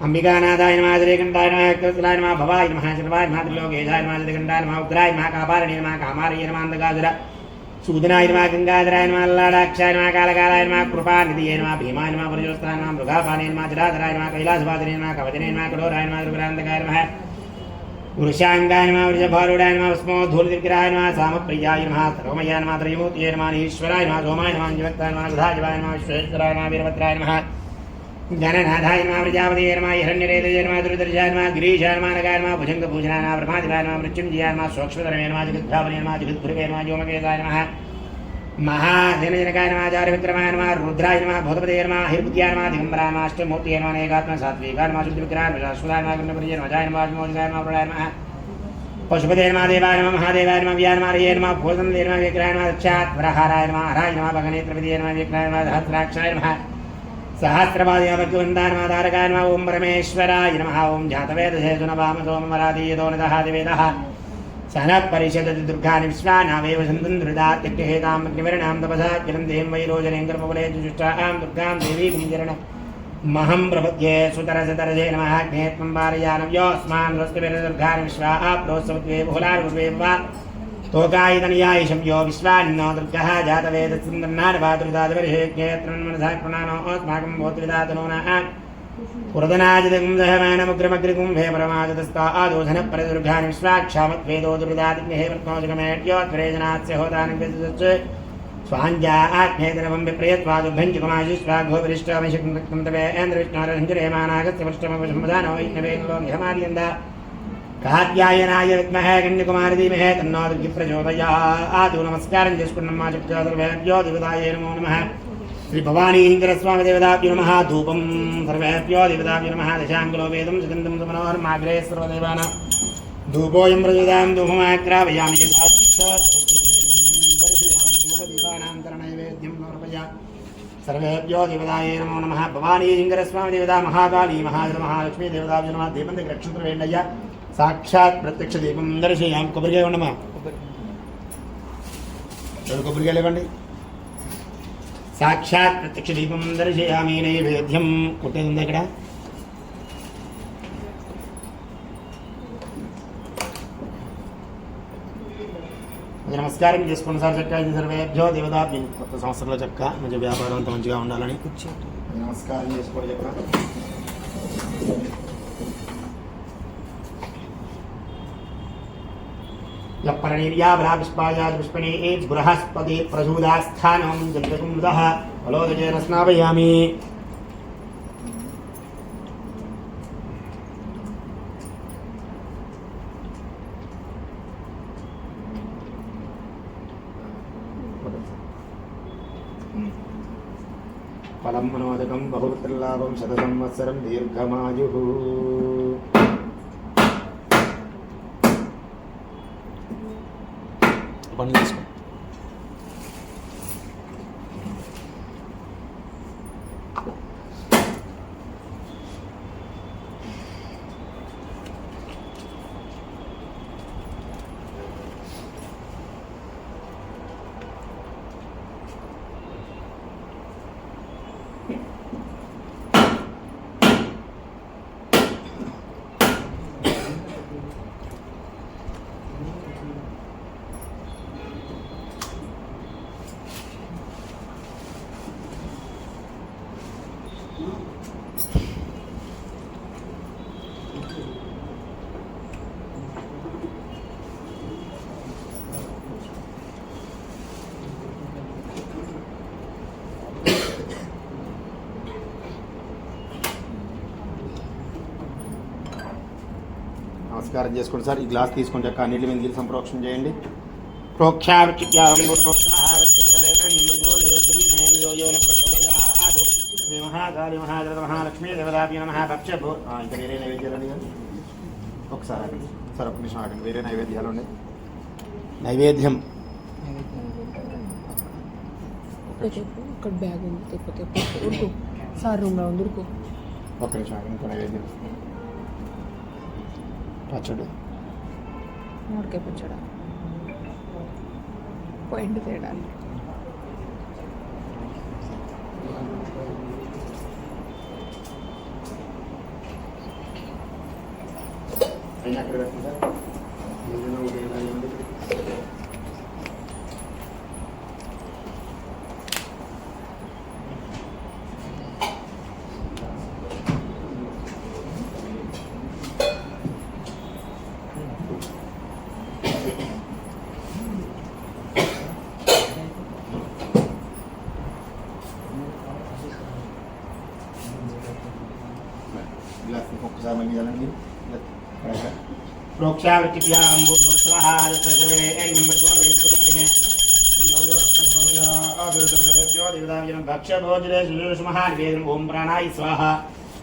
అంబికానాథాయ నమః శ్రీకంఠాయ నమః కృష్ణాయ నమః భవాయ నమః శర్వాయ నమః త్రిలోకేశాయ నమః శ్రీకంఠాయ నమః ఉగ్రాయ నమః కాపారణే నమః కామారయ నమః అంధకాసుర సూదనాయ నమః గంగాధరాయ నమః లాడాక్షాయ నమః కాలకాలాయ నమః కృపానిధియే నమః భీమాయ నమః పరజోస్తాయ నమః మృగాపానే నమః జటాధరాయ నమః కైలాసవాసినే నమః కవచనే నమః కఠోరాయ నమః రుద్రాంతకాయ నమః వృషాంగాయ నమః వృషభారుడాయ నమః స్మోధూలివిగ్రహాయ నమః సామప్రియాయ నమః సర్వమయాయ నమః త్రయమూర్తయే నమః ఈశ్వరాయ నమః సోమాయ నమః జీవక్తాయ నమః సదాశివాయ నమః విశ్వేశ్వరాయ నమః వీరభద్రాయ నమః గణనాథాయ నమః ప్రజాపతయే నమః హిరణ్యరేతయే నమః దుర్దర్శాయ నమః గిరీశాయ నమః నగాయ నమః భుజంగభూషణాయ నమః బ్రహ్మాదివాయ నమః మృత్యుంజయాయ నమః సూక్ష్మధర్మే నమః జగద్భ్రావనే నమః జగద్భృగే నమః వ్యోమకేశాయ నమః महाधनजनकाय नमः आचार्यविक्रमाय नमः रुद्राय नमः भूतपतये नमः हिरबुद्ध्याय नमः दिगम्बराय नमः अष्टमूर्तये नमः एकात्मा सात्विकाय नमः शुद्धविग्रहाय नमः शाश्वताय नमः गुणप्रिये नमः जाय नमः मोदिकाय नमः प्रलयाय नमः पशुपते नमः देवाय नमः महादेवाय नमः व्यानमार्ये नमः भूषणदे नमः विग्रहाय नमः दक्षात्वरहाराय नमः हराय नमः भगनेत्रविदे नमः विग्रहाय नमः सहस्राक्षाय नमः सहस्रपादे नमः भगवन्ताय नमः तारकाय नमः ओम परमेश्वराय नमः ओम जातवेदसे सुनवामसो ममरादीयतो नदः दिवेदः सहनः दुर्गानि विश्वानावेव सन्तुन्द्रुदात्यक्रहेतां निवरणां तपसा किलं देहं वैरोजनें कर्मबले जुष्टां दुर्गां देवी कुञ्जरण महं प्रपद्ये सुतरसतरजे नमः ज्ञेत्वं वारयानव्योऽस्मान् स्वस्तिभिर्दुर्गानि विश्वा प्रोत्सवत्वे बहुलार्वत्वे वा तोकायतनयायशं यो विश्वान्नो दुर्गः जातवेदस्सुन्दन्नाडभातृदातवर्षे ज्ञेत्रं मनसा प्रणानो अस्माकं भूतविदातनो नः पुरदनाजगुंसहमानमुग्रमग्रिगुंभे परमाजतस्ता आदोधनपरदुर्गानि विश्वाक्षामद्वेदो दुर्दातिग्नेः वर्त्मोजगमेट्योत्प्रेजनास्य होदानिव्यजश्च स्वाञ्जा आज्ञेतरवं विप्रयत्वादुभ्यञ्चुकमाशुष्वाघोपरिष्टामिषक्तवे ऐन्द्रविष्णोरञ्जरेमानागस्य वृष्टमवशम्मदानो वैष्णवेङ्गलो निहमार्यन्द कात्यायनाय विद्महे कन्याकुमारी धीमहि तन्नो दुर्गी प्रचोदयात् नमस्कारं చేసుకున్నమ్మా చక్రవర్తిభ్యో దేవతాయే నమో నమః श्री भवानी इंद्रस्वामी देवताभ्यो नमः धूपं सर्वेभ्यो देवताभ्यो नमः दशाङ्गुलो वेदं सुगन्धं सुमनोहरमाग्रे सर्वदेवानां धूपोऽयं प्रचोदयां धूपमाग्रापयामि साक्षात् धूपदीपानान्तरनैवेद्यं समर्पयामि सर्वेभ्यो देवताये नमो नमः भवानी इंद्रस्वामी देवता महाकाली महालक्ष्मी देवताभ्यो नमः दीपं रक्षन्तु वेण्डय्य साक्षात् प्रत्यक्ष दीपं दर्शयामि కొబ్బరికాయ ఇవ్వండమ్మా కొబ్బరికాయలు ఇవ్వండి साक्षात् प्रत्यक्ष दीपं दर्शयामि नैवेद्यं कुट्टे ఉంది ఇక్కడ నమస్కారం చేసుకోండి సార్ చక్క ఇది సర్వేభ్యో దేవతాభ్యం కొత్త సంవత్సరంలో చక్క మంచి వ్యాపారం అంతా మంచిగా ఉండాలని నమస్కారం చేసుకోండి చక్క पुष्पणे बृहस्पति प्रसूदास्थानं जन्तकुमुदः फलोदकेन स्नापयामि फलं मनोदकं बहुपुत्रलाभं शतसंवत्सरं दीर्घमायुः పని చేసుకో నమస్కారం చేసుకోండి సార్ ఈ గ్లాస్ తీసుకొని చక్క నీళ్ళ మీద నీళ్ళు సంప్రోక్షణ చేయండి మహాకాళి మహాజల మహాలక్ష్మీ దేవతాభ్యో నమః భక్ష్యభూ ఇంకా వేరే నైవేద్యాలు కానీ ఒకసారి ఆగండి సార్ ఒక నిమిషం ఆగండి వేరే నైవేద్యాలు ఉన్నాయి నైవేద్యం ఇక్కడ బ్యాగ్ ఉంది లేకపోతే ఉరుకు సార్ రూమ్లో ఉంది ఉరుకు ఒక్క నిమిషం ఆగండి ఇంకో నైవేద్యం పచ్చడి మామిడికాయ పచ్చడా పాయింట్ తేడాలి ఒకసారి మళ్ళీ వెళ్ళండి ప్రోక్షావృత్తిభ్యాం భక్ష్యభోజనే సుమహాన్ వేదం ఓం ప్రాణాయ స్వాహ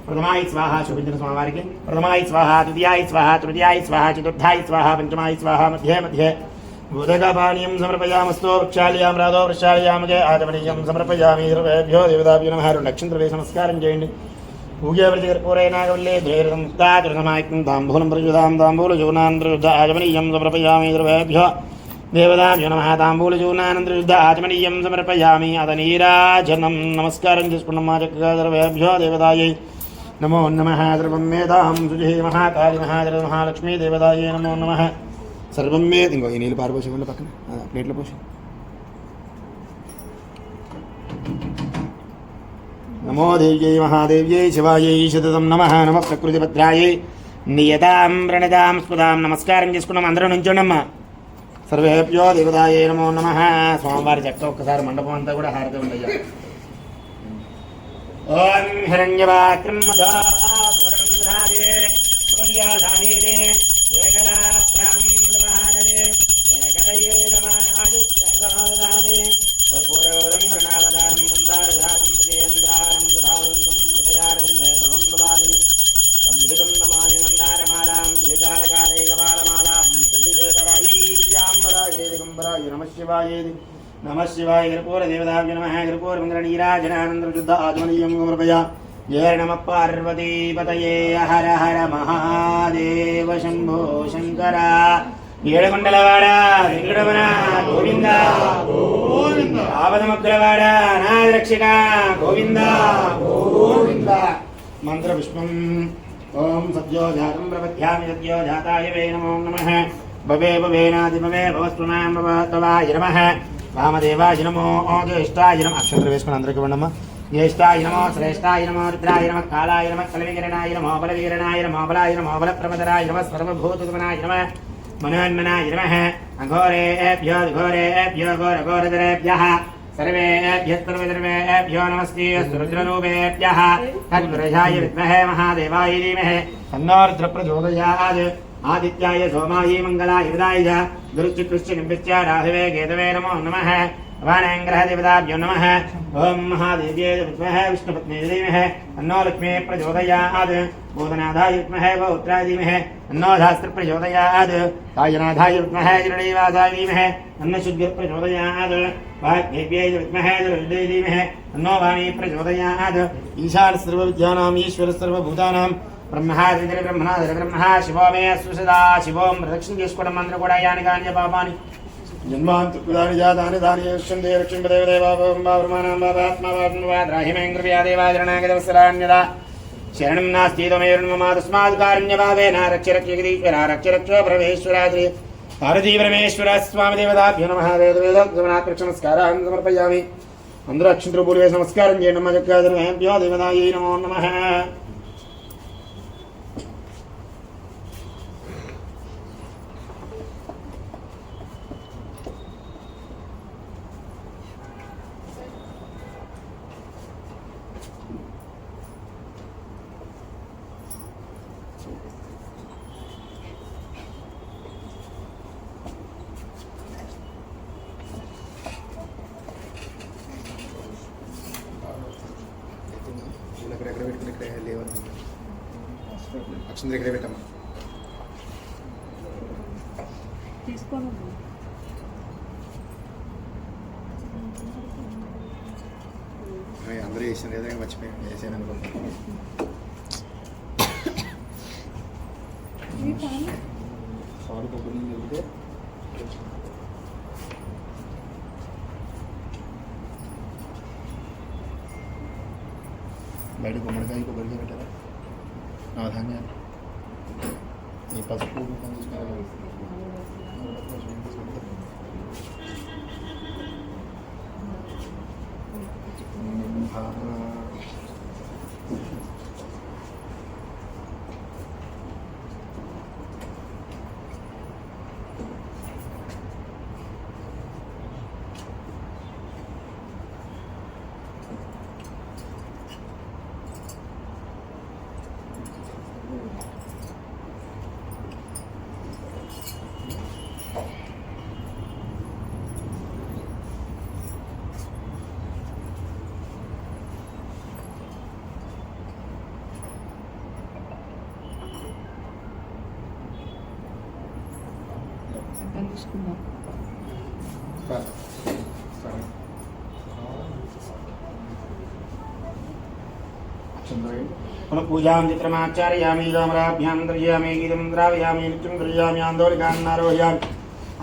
ప్రథమాయ స్వాహ శోభించిన స్వామివారికి ప్రథమాయ స్వాహ ద్వితీయాయ స్వాహ తృతీయాయ స్వాహ చతుర్థాయ స్వాహ పంచమాయ స్వాహ మధ్యే మధ్యే బోధకపానీయం సమర్పయామస్తో వృక్షాలయాం రాధో వృక్షాలయామగే ఆచమనీయం సమర్పయామి సర్వేభ్యో దేవతాభ్యో నమః. 2 అక్షంతలు వేసి నమస్కారం చేయండి. పూజ్యవృతికర్పూరేణాగవల్లే ధ్వేరసంస్థాతుర్సమాయకం తాంబూలం ప్రయుధాం తాంబూలచూర్ణానంతరయుద్ధ ఆచమనీయం సమర్పయామి సర్వేభ్యో దేవతాభ్యో నమః. తాంబూలచూర్ణానంతరయుద్ధ ఆచమనీయం సమర్పయామి. అత నీరాజనం నమస్కారం చేసుకున్నాం మా చక్కగా సర్వేభ్యో దేవతాయై నమో నమః. సర్వం మేధాం శుచి మహాకాళి మహాజర మహాలక్ష్మీ దేవతాయై నమో నమః. సర్వం మే ఇంకో ఈ నీళ్ళు పారిపోసే వాళ్ళ పక్కన ప్లేట్లో పోసి నమో దేవ్యై మహాదేవ్యై శివాయై శతతం నమః. నమ ప్రకృతిభద్రాయై నియతాం ప్రణతాం స్ఫుతాం. నమస్కారం చేసుకున్నాం. అందరూ నుంచోండమ్మా. సర్వేభ్యో దేవతాయై నమో నమః. స్వామివారి చక్క ఒక్కసారి మండపం అంతా కూడా హారతి ఉండయ్యా. ఓం హిరణ్యవాక్రం మధారే పుర్యాధానీరే ఏకదాభ్యాం నమహారే ఏకదయే నమః సహదాదే కర్పూరవరం ప్రణావదారం మందారధారం ప్రజేంద్రారం ధావంతం మృతయారవిందే భవం భవాని సంహితం నమామి మందారమాలాం శ్రీకాళకాలే కపాలమాలాం శ్రీశేఖరాయేంబరాయే దిగంబరాయ నమః శివాయేది నమః శివాయ. కర్పూరదేవతాభ్యో నమః. కర్పూరమంగళనీరాజనానందరశుద్ధ ఆత్మనీయం సమర్పయా. జయ నమః పార్వతీపతయే హర హర మహాదేవ శంభో శంకర. ఏడుకొండలవాడ వెంకటరమణ గోవింద గోవింద. ఆపదముగ్రవాడ అనాథరక్షక గోవింద గోవింద. మంత్రపుష్పం ఓం సద్యోజాతం ప్రపద్యామి సద్యోజాతాయ వే నమో నమః. భవే భవేనాదిభవే భవస్వమాం భవత్వాయ నమః. వామదేవాయ నమో జ్యేష్ఠాయ నమః. అక్షంతలు వేసుకుని అందరికీ ఇవ్వండమ్మా. జ్యేష్ఠాయ నమో శ్రేష్ఠాయ నమో రుద్రాయ నమః. కాళాయ నమః. కలవికిరణాయ నమో బలవీరణాయ నమో బలాయ నమో బలప్రమదరాయ నమః. సర్వభూతగమనాయ నమః. మనోన్మనాయ నమః. అఘోరేభ్యో ఘోరేభ్యో ఘోరఘోరధరేభ్యః సర్వేభ్యः సర్వధర్మేభ్యో నమస్తే. రుద్రరూపేభ్యः తద్వృషాయ విద్మహే మహాదేవాయ ధీమహి తన్నో రుద్రః ప్రచోదయాత్. ఆదిత్యాయ సోమాయ మంగళాయ బుధాయ గురుశ్చ నింబిశ్చ రాహవే కేతవే నమో నమః. వాణేంగ్రహదేవతాభ్యో నమః. ఓం మహాదేవ్యే విద్మహే విష్ణుపత్న్యై ధీమహి తన్నో లక్ష్మీ ప్రచోదయాత్. భూతనాథాయ విద్మహే పౌత్రాయ ధీమహి తన్నో శాస్త్ర ప్రచోదయాత్. సాయనాథాయ విద్మహే జననీవాసాయ ధీమహి తన్నో శుద్ధిర్ ప్రచోదయాత్. వాగ్దేవ్యై విద్మహే దుర్గై ధీమహి తన్నో వాణీ ప్రచోదయాత్. ఈశాన సర్వవిద్యానాం ఈశ్వర సర్వభూతానాం బ్రహ్మాదిరి బ్రహ్మణాదిరి బ్రహ్మ శివో మే సుసదా. శివోం ప్రదక్షిణ చేసుకోవడం అందరూ కూడా యాని కాని పాపాని జన్మాంతుదాని జాతాని దాని యక్షందే రక్షింపదేవదేవాభవం బ్రహ్మాణం బాబాత్మాదేవాదిరణాగదవసరాన్యదా. శరణం నాస్తి త్వమేర్మమా తస్మాత్కారుణ్యభావేన రక్ష రక్షగదీశ్వర రక్ష రక్షో పరమేశ్వరాద్రి భారతీ పరమేశ్వర స్వామి దేవతాభ్యో నమః. వేదవేదోక్తమనాత్మక్ష నమస్కారాన్ని సమర్పయామి. అందరూ అక్షంతలు పూలు వేసి నమస్కారం చేయండి. నమ చక్రాధర్మేభ్యో దేవతాయై నమో నమః. అక్షం దగ్గర పెట్టమ్మా. తీసుకోను. అందరూ చేసిన ఏదైనా మర్చిపోయాను చేసాను అనుకుంటున్నాను. సారీ కొబ్బరి చెబితే బయట గుమ్మడికాయ కొబ్బరికాయ పెట్టారా ధాన్యాలు ఈ పసుపు తీసుకుందాం. पुनः पूजां चित्रमाचार्यामि रामराभ्यां दर्शयामि गीतं द्रावयामि नित्यं दर्शयामि आन्दोलिकान्नारोहयामि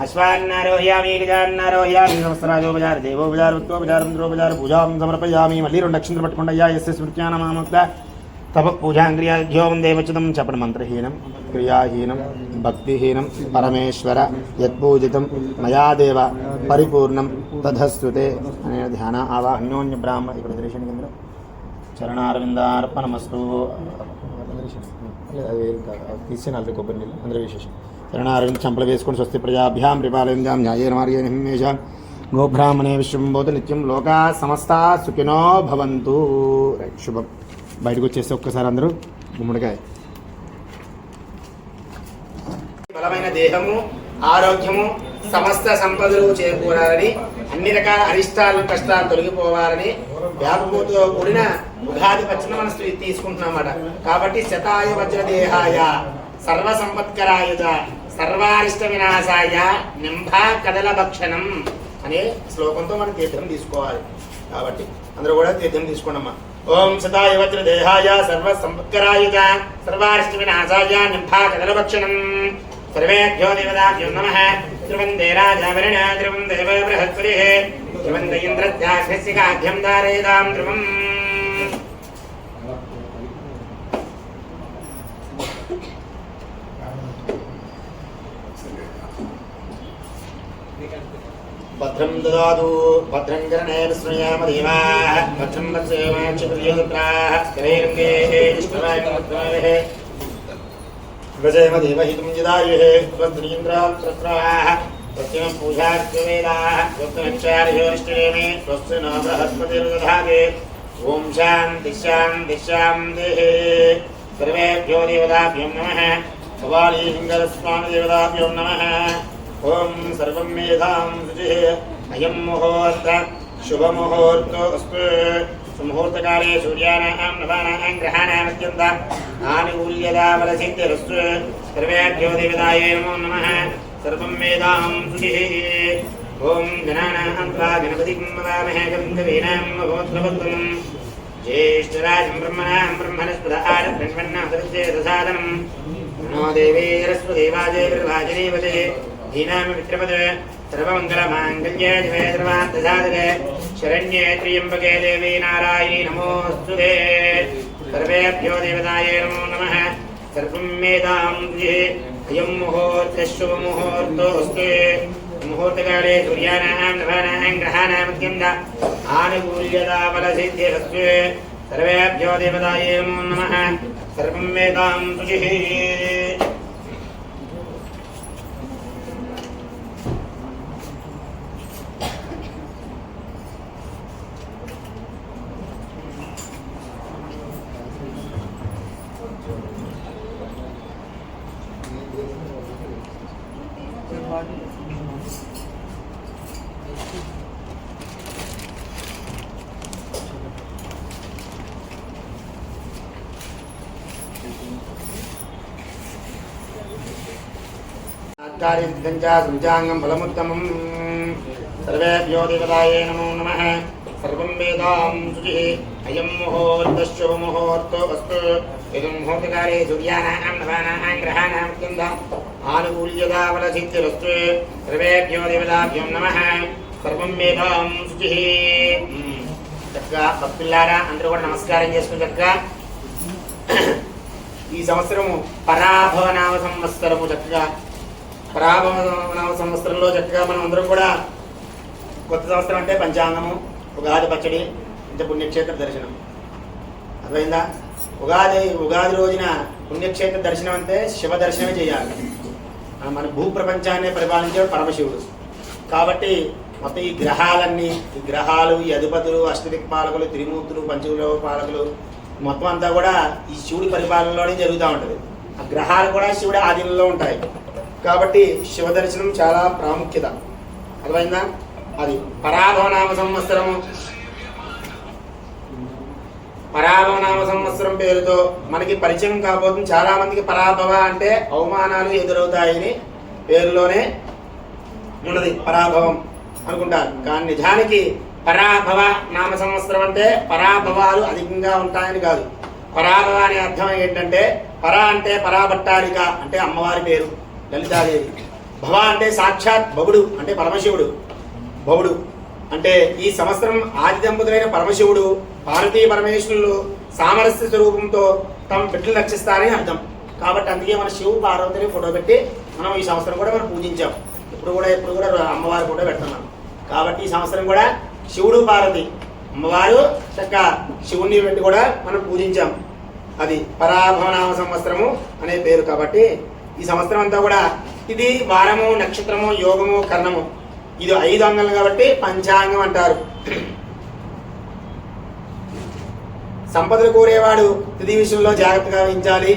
अश्वान्नारोहयामि गजान्नारोहयामि नमस्कारोपचार देवोपचार उत्तोपचार रुद्रोपचार पूजां समर्पयामि मल्ली రెండు అక్షంతలు పట్టుకుంటయ్యా యస్య స్మృత్యానమాముక్త तप पूजांक्रियाघ्यो वंदे वचनं चपण मंत्रहीनं क्रियाहीनं भक्तिहीनं परमेश्वर यत्पूजितं मया देव परिपूर्णं तदस्तुते अने ध्यान आवाहन्योन्य ब्राह्मण ఇక్కడ దర్శన కేంద్రం చరణారవిందార్పణమస్తు తీసినాలి కొబ్బరి నీళ్ళు అందరూ విశేషం చరణారవింద చంపల వేసుకొని స్వస్తి ప్రజాభ్యాం పరిపాలయంజాం న్యాయేన మార్గేణ హిమేషాం గోబ్రాహ్మణే విశ్వంబోధ నిత్యం లోకా సమస్తా సుఖినో భవంతు. శుభం. బయటకు వచ్చేస్తే ఒక్కసారి అందరూ గుమ్మడికాయ. బలమైన దేహము ఆరోగ్యము సమస్త సంపదలు చేకూరాలని అన్ని రకాల అరిష్టాలు కష్టాలు తొలగిపోవాలని వ్యాపముతో కూడిన ఉగాది పచ్చన మనం తీసుకుంటున్నామన్నమాట. కాబట్టి శతాయ వజ్ర దేహాయ సర్వ సంపత్కరాయ సర్వారిష్ట వినాశాయ నింభా కదల భక్షణం అనే శ్లోకంతో మనం తీర్థం తీసుకోవాలి. కాబట్టి అందరూ కూడా తీర్థం తీసుకోండమ్మా. ఓం సదాయ వజ్ర దేహాయ సర్వ సంపత్కరాయ సర్వారిష్ట వినాశాయ నింభా కదల భక్షణం. सर्वेभ्यो देवताभ्यो नमः. त्रिवन्दे राजावरण त्रिवन्दे बृहस्पतिः त्रिवन्दे इन्द्रत्याघ्नस्य काघ्यं धारयतां ध्रुवम्. भद्रं ददातु भद्रं कर्णेन स्मयाम देवाः भद्रं वत्सेमाक्षप्रियोत्राः स्करैरङ्गे इष्टवायुः गजयमदेवहितं यदायुः स्वस्त्रीन्द्रां सत्राः स्वस्तिनं पूजार्चवेदाः स्वस्तिनक्षार्योष्टमे स्वस्य न बृहस्पतिर्दधाते. ॐ शान्ति शान्ति शान्तिः. सर्वेभ्यो देवताभ्यो नमः. भवानीलिङ्गरस्वामिदेवताभ्यो नमः. ॐ सर्वं मेधां शुचिः. अयं मुहूर्त शुभमुहूर्तोऽस्तु. सुमुहूर्तकाले सूर्यानां नवानां ग्रहाणाम् अत्यन्त आनुकूल्यताबलसिद्धिरस्तु. सर्वेभ्यो देवताय नमो नमः. सर्वं वेदां शुचिः. ॐ गणानां त्वा गणपतिं वदामहे कविं कवीनां भवद्भवत्तमं ज्येष्ठराजं ब्रह्मणां ब्रह्मणस्पद आरब्रह्मण्णादसादनं नमो देवी सरस्वदेवाजय प्रभाजनीवते धीनां मित्रपदे सर्वमङ्गलमाङ्गल्ये शिवे सर्वार्थसाधके शरण्ये त्र्यम्बके देवी नारायणी नमोऽस्तुते. सर्वेभ्यो देवताय नमो नमः. सर्वं वेदां शुचिः. अयं मुहूर्तः शुभमुहूर्तोऽस्तु. मुहूर्तकाले सूर्यानां नवानां ग्रहाणाम् अत्यन्त आनुकूल्यताबलसिद्धिरस्तु. सर्वेभ्यो देवताय नमो नमः. सर्वं वेदां शुचिः. कार्याङ्गं फलमुत्तमं. सर्वेभ्यो देवताय नमो नमः. सर्वं वेदां शुचिः. अयं मुहूर्तः शुभमुहूर्तोऽस्तु. इदं मुहूर्तकाले सूर्यानां नवानां ग्रहाणाम् अत्यन्त आनुकूल्यताबलसिद्धिरस्तु. सर्वेभ्यो देवताभ्यो नमः. सर्वं वेदां शुचिः. చక్కగా భక్తులారా అందరూ కూడా నమస్కారం చేసుకుని చక్కగా ఈ సంవత్సరము పరాభవనామ సంవత్సరము చక్కగా పరాభవనామ సంవత్సరంలో చక్కగా మనం అందరం కూడా కొత్త సంవత్సరం అంటే పంచాంగము ఉగాది పచ్చడి అంటే పుణ్యక్షేత్ర దర్శనం అర్థమైందా. ఉగాది రోజున పుణ్యక్షేత్ర దర్శనం అంటే శివ దర్శనమే చేయాలి. మన భూప్రపంచాన్ని పరిపాలించే పరమశివుడు కాబట్టి మొత్తం ఈ గ్రహాలన్నీ ఈ గ్రహాలు ఈ అధిపతులు అష్టదిక్పాలకులు త్రిమూర్తులు పంచకుల పాలకులు మొత్తం అంతా కూడా ఈ శివుడి పరిపాలనలోనే జరుగుతూ ఉంటుంది. ఆ గ్రహాలు కూడా శివుడి ఆధీనంలో ఉంటాయి కాబట్టి శివ దర్శనం చాలా ప్రాముఖ్యత. అర్థమైందా. అది పరాభవనామ సంవత్సరం పేరుతో మనకి పరిచయం కాబోతుంది. చాలా మందికి పరాభవ అంటే అవమానాలు ఎదురవుతాయని పేరులోనే ఉన్నది పరాభవం అనుకుంటారు. కానీ నిజానికి పరాభవ నామ సంవత్సరం అంటే పరాభవాలు అధికంగా ఉంటాయని కాదు. పరాభవ అనే అర్థం ఏంటంటే పరా అంటే పరాభట్టారిక అంటే అమ్మవారి పేరు లలితాదేవి. భవ అంటే సాక్షాత్ భవుడు అంటే పరమశివుడు. భవుడు అంటే ఈ సంవత్సరం ఆది దంపతులైన పరమశివుడు పార్వతీ పరమేశ్వరులు సామరస్య స్వరూపంతో తమ బిడ్డలు రక్షిస్తారని అర్థం. కాబట్టి అందుకే మన శివు పార్వతిని ఫోటో పెట్టి మనం ఈ సంవత్సరం కూడా మనం పూజించాం. ఎప్పుడు కూడా అమ్మవారి ఫోటో పెడుతున్నాం. కాబట్టి ఈ సంవత్సరం కూడా శివుడు పార్వతి అమ్మవారు చక్క శివుణ్ణి పెట్టి కూడా మనం పూజించాం. అది పరాభవనామ సంవత్సరము అనే పేరు. కాబట్టి ఈ సంవత్సరం అంతా కూడా ఇది వారము, నక్షత్రము, యోగము, కర్ణము, ఇది 5 అంగాలు కాబట్టి పంచాంగం అంటారు. సంపదలు కోరేవాడు తిథి విషయంలో జాగ్రత్తగా వహించాలి.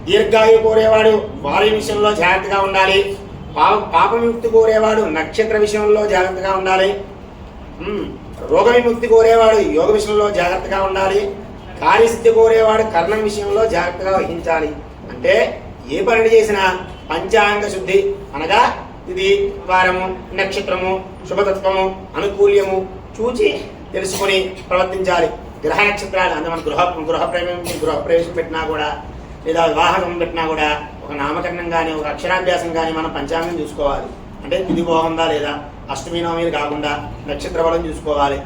దీర్ఘాయువు కోరేవాడు వారి విషయంలో జాగ్రత్తగా ఉండాలి. పాప విముక్తి కోరేవాడు నక్షత్ర విషయంలో జాగ్రత్తగా ఉండాలి. రోగ విముక్తి కోరేవాడు యోగ విషయంలో జాగ్రత్తగా ఉండాలి. కార్యసిద్ధి కోరేవాడు కర్ణం విషయంలో జాగ్రత్తగా వహించాలి. అంటే ఏ పని చేసినా పంచాంగ శుద్ధి అనగా ఇది వారము, నక్షత్రము, శుభతత్వము, అనుకూల్యము చూచి తెలుసుకొని ప్రవర్తించాలి. గ్రహ నక్షత్రాలు అంటే మన గృహప్రవేశం పెట్టినా కూడా లేదా వివాహం పెట్టినా కూడా ఒక నామకరణం కానీ ఒక అక్షరాభ్యాసం కానీ మనం పంచాంగం చూసుకోవాలి. అంటే తిథి బాగుందా లేదా, అష్టమి నవమిలు కాకుండా నక్షత్ర బలం చూసుకోవాలి,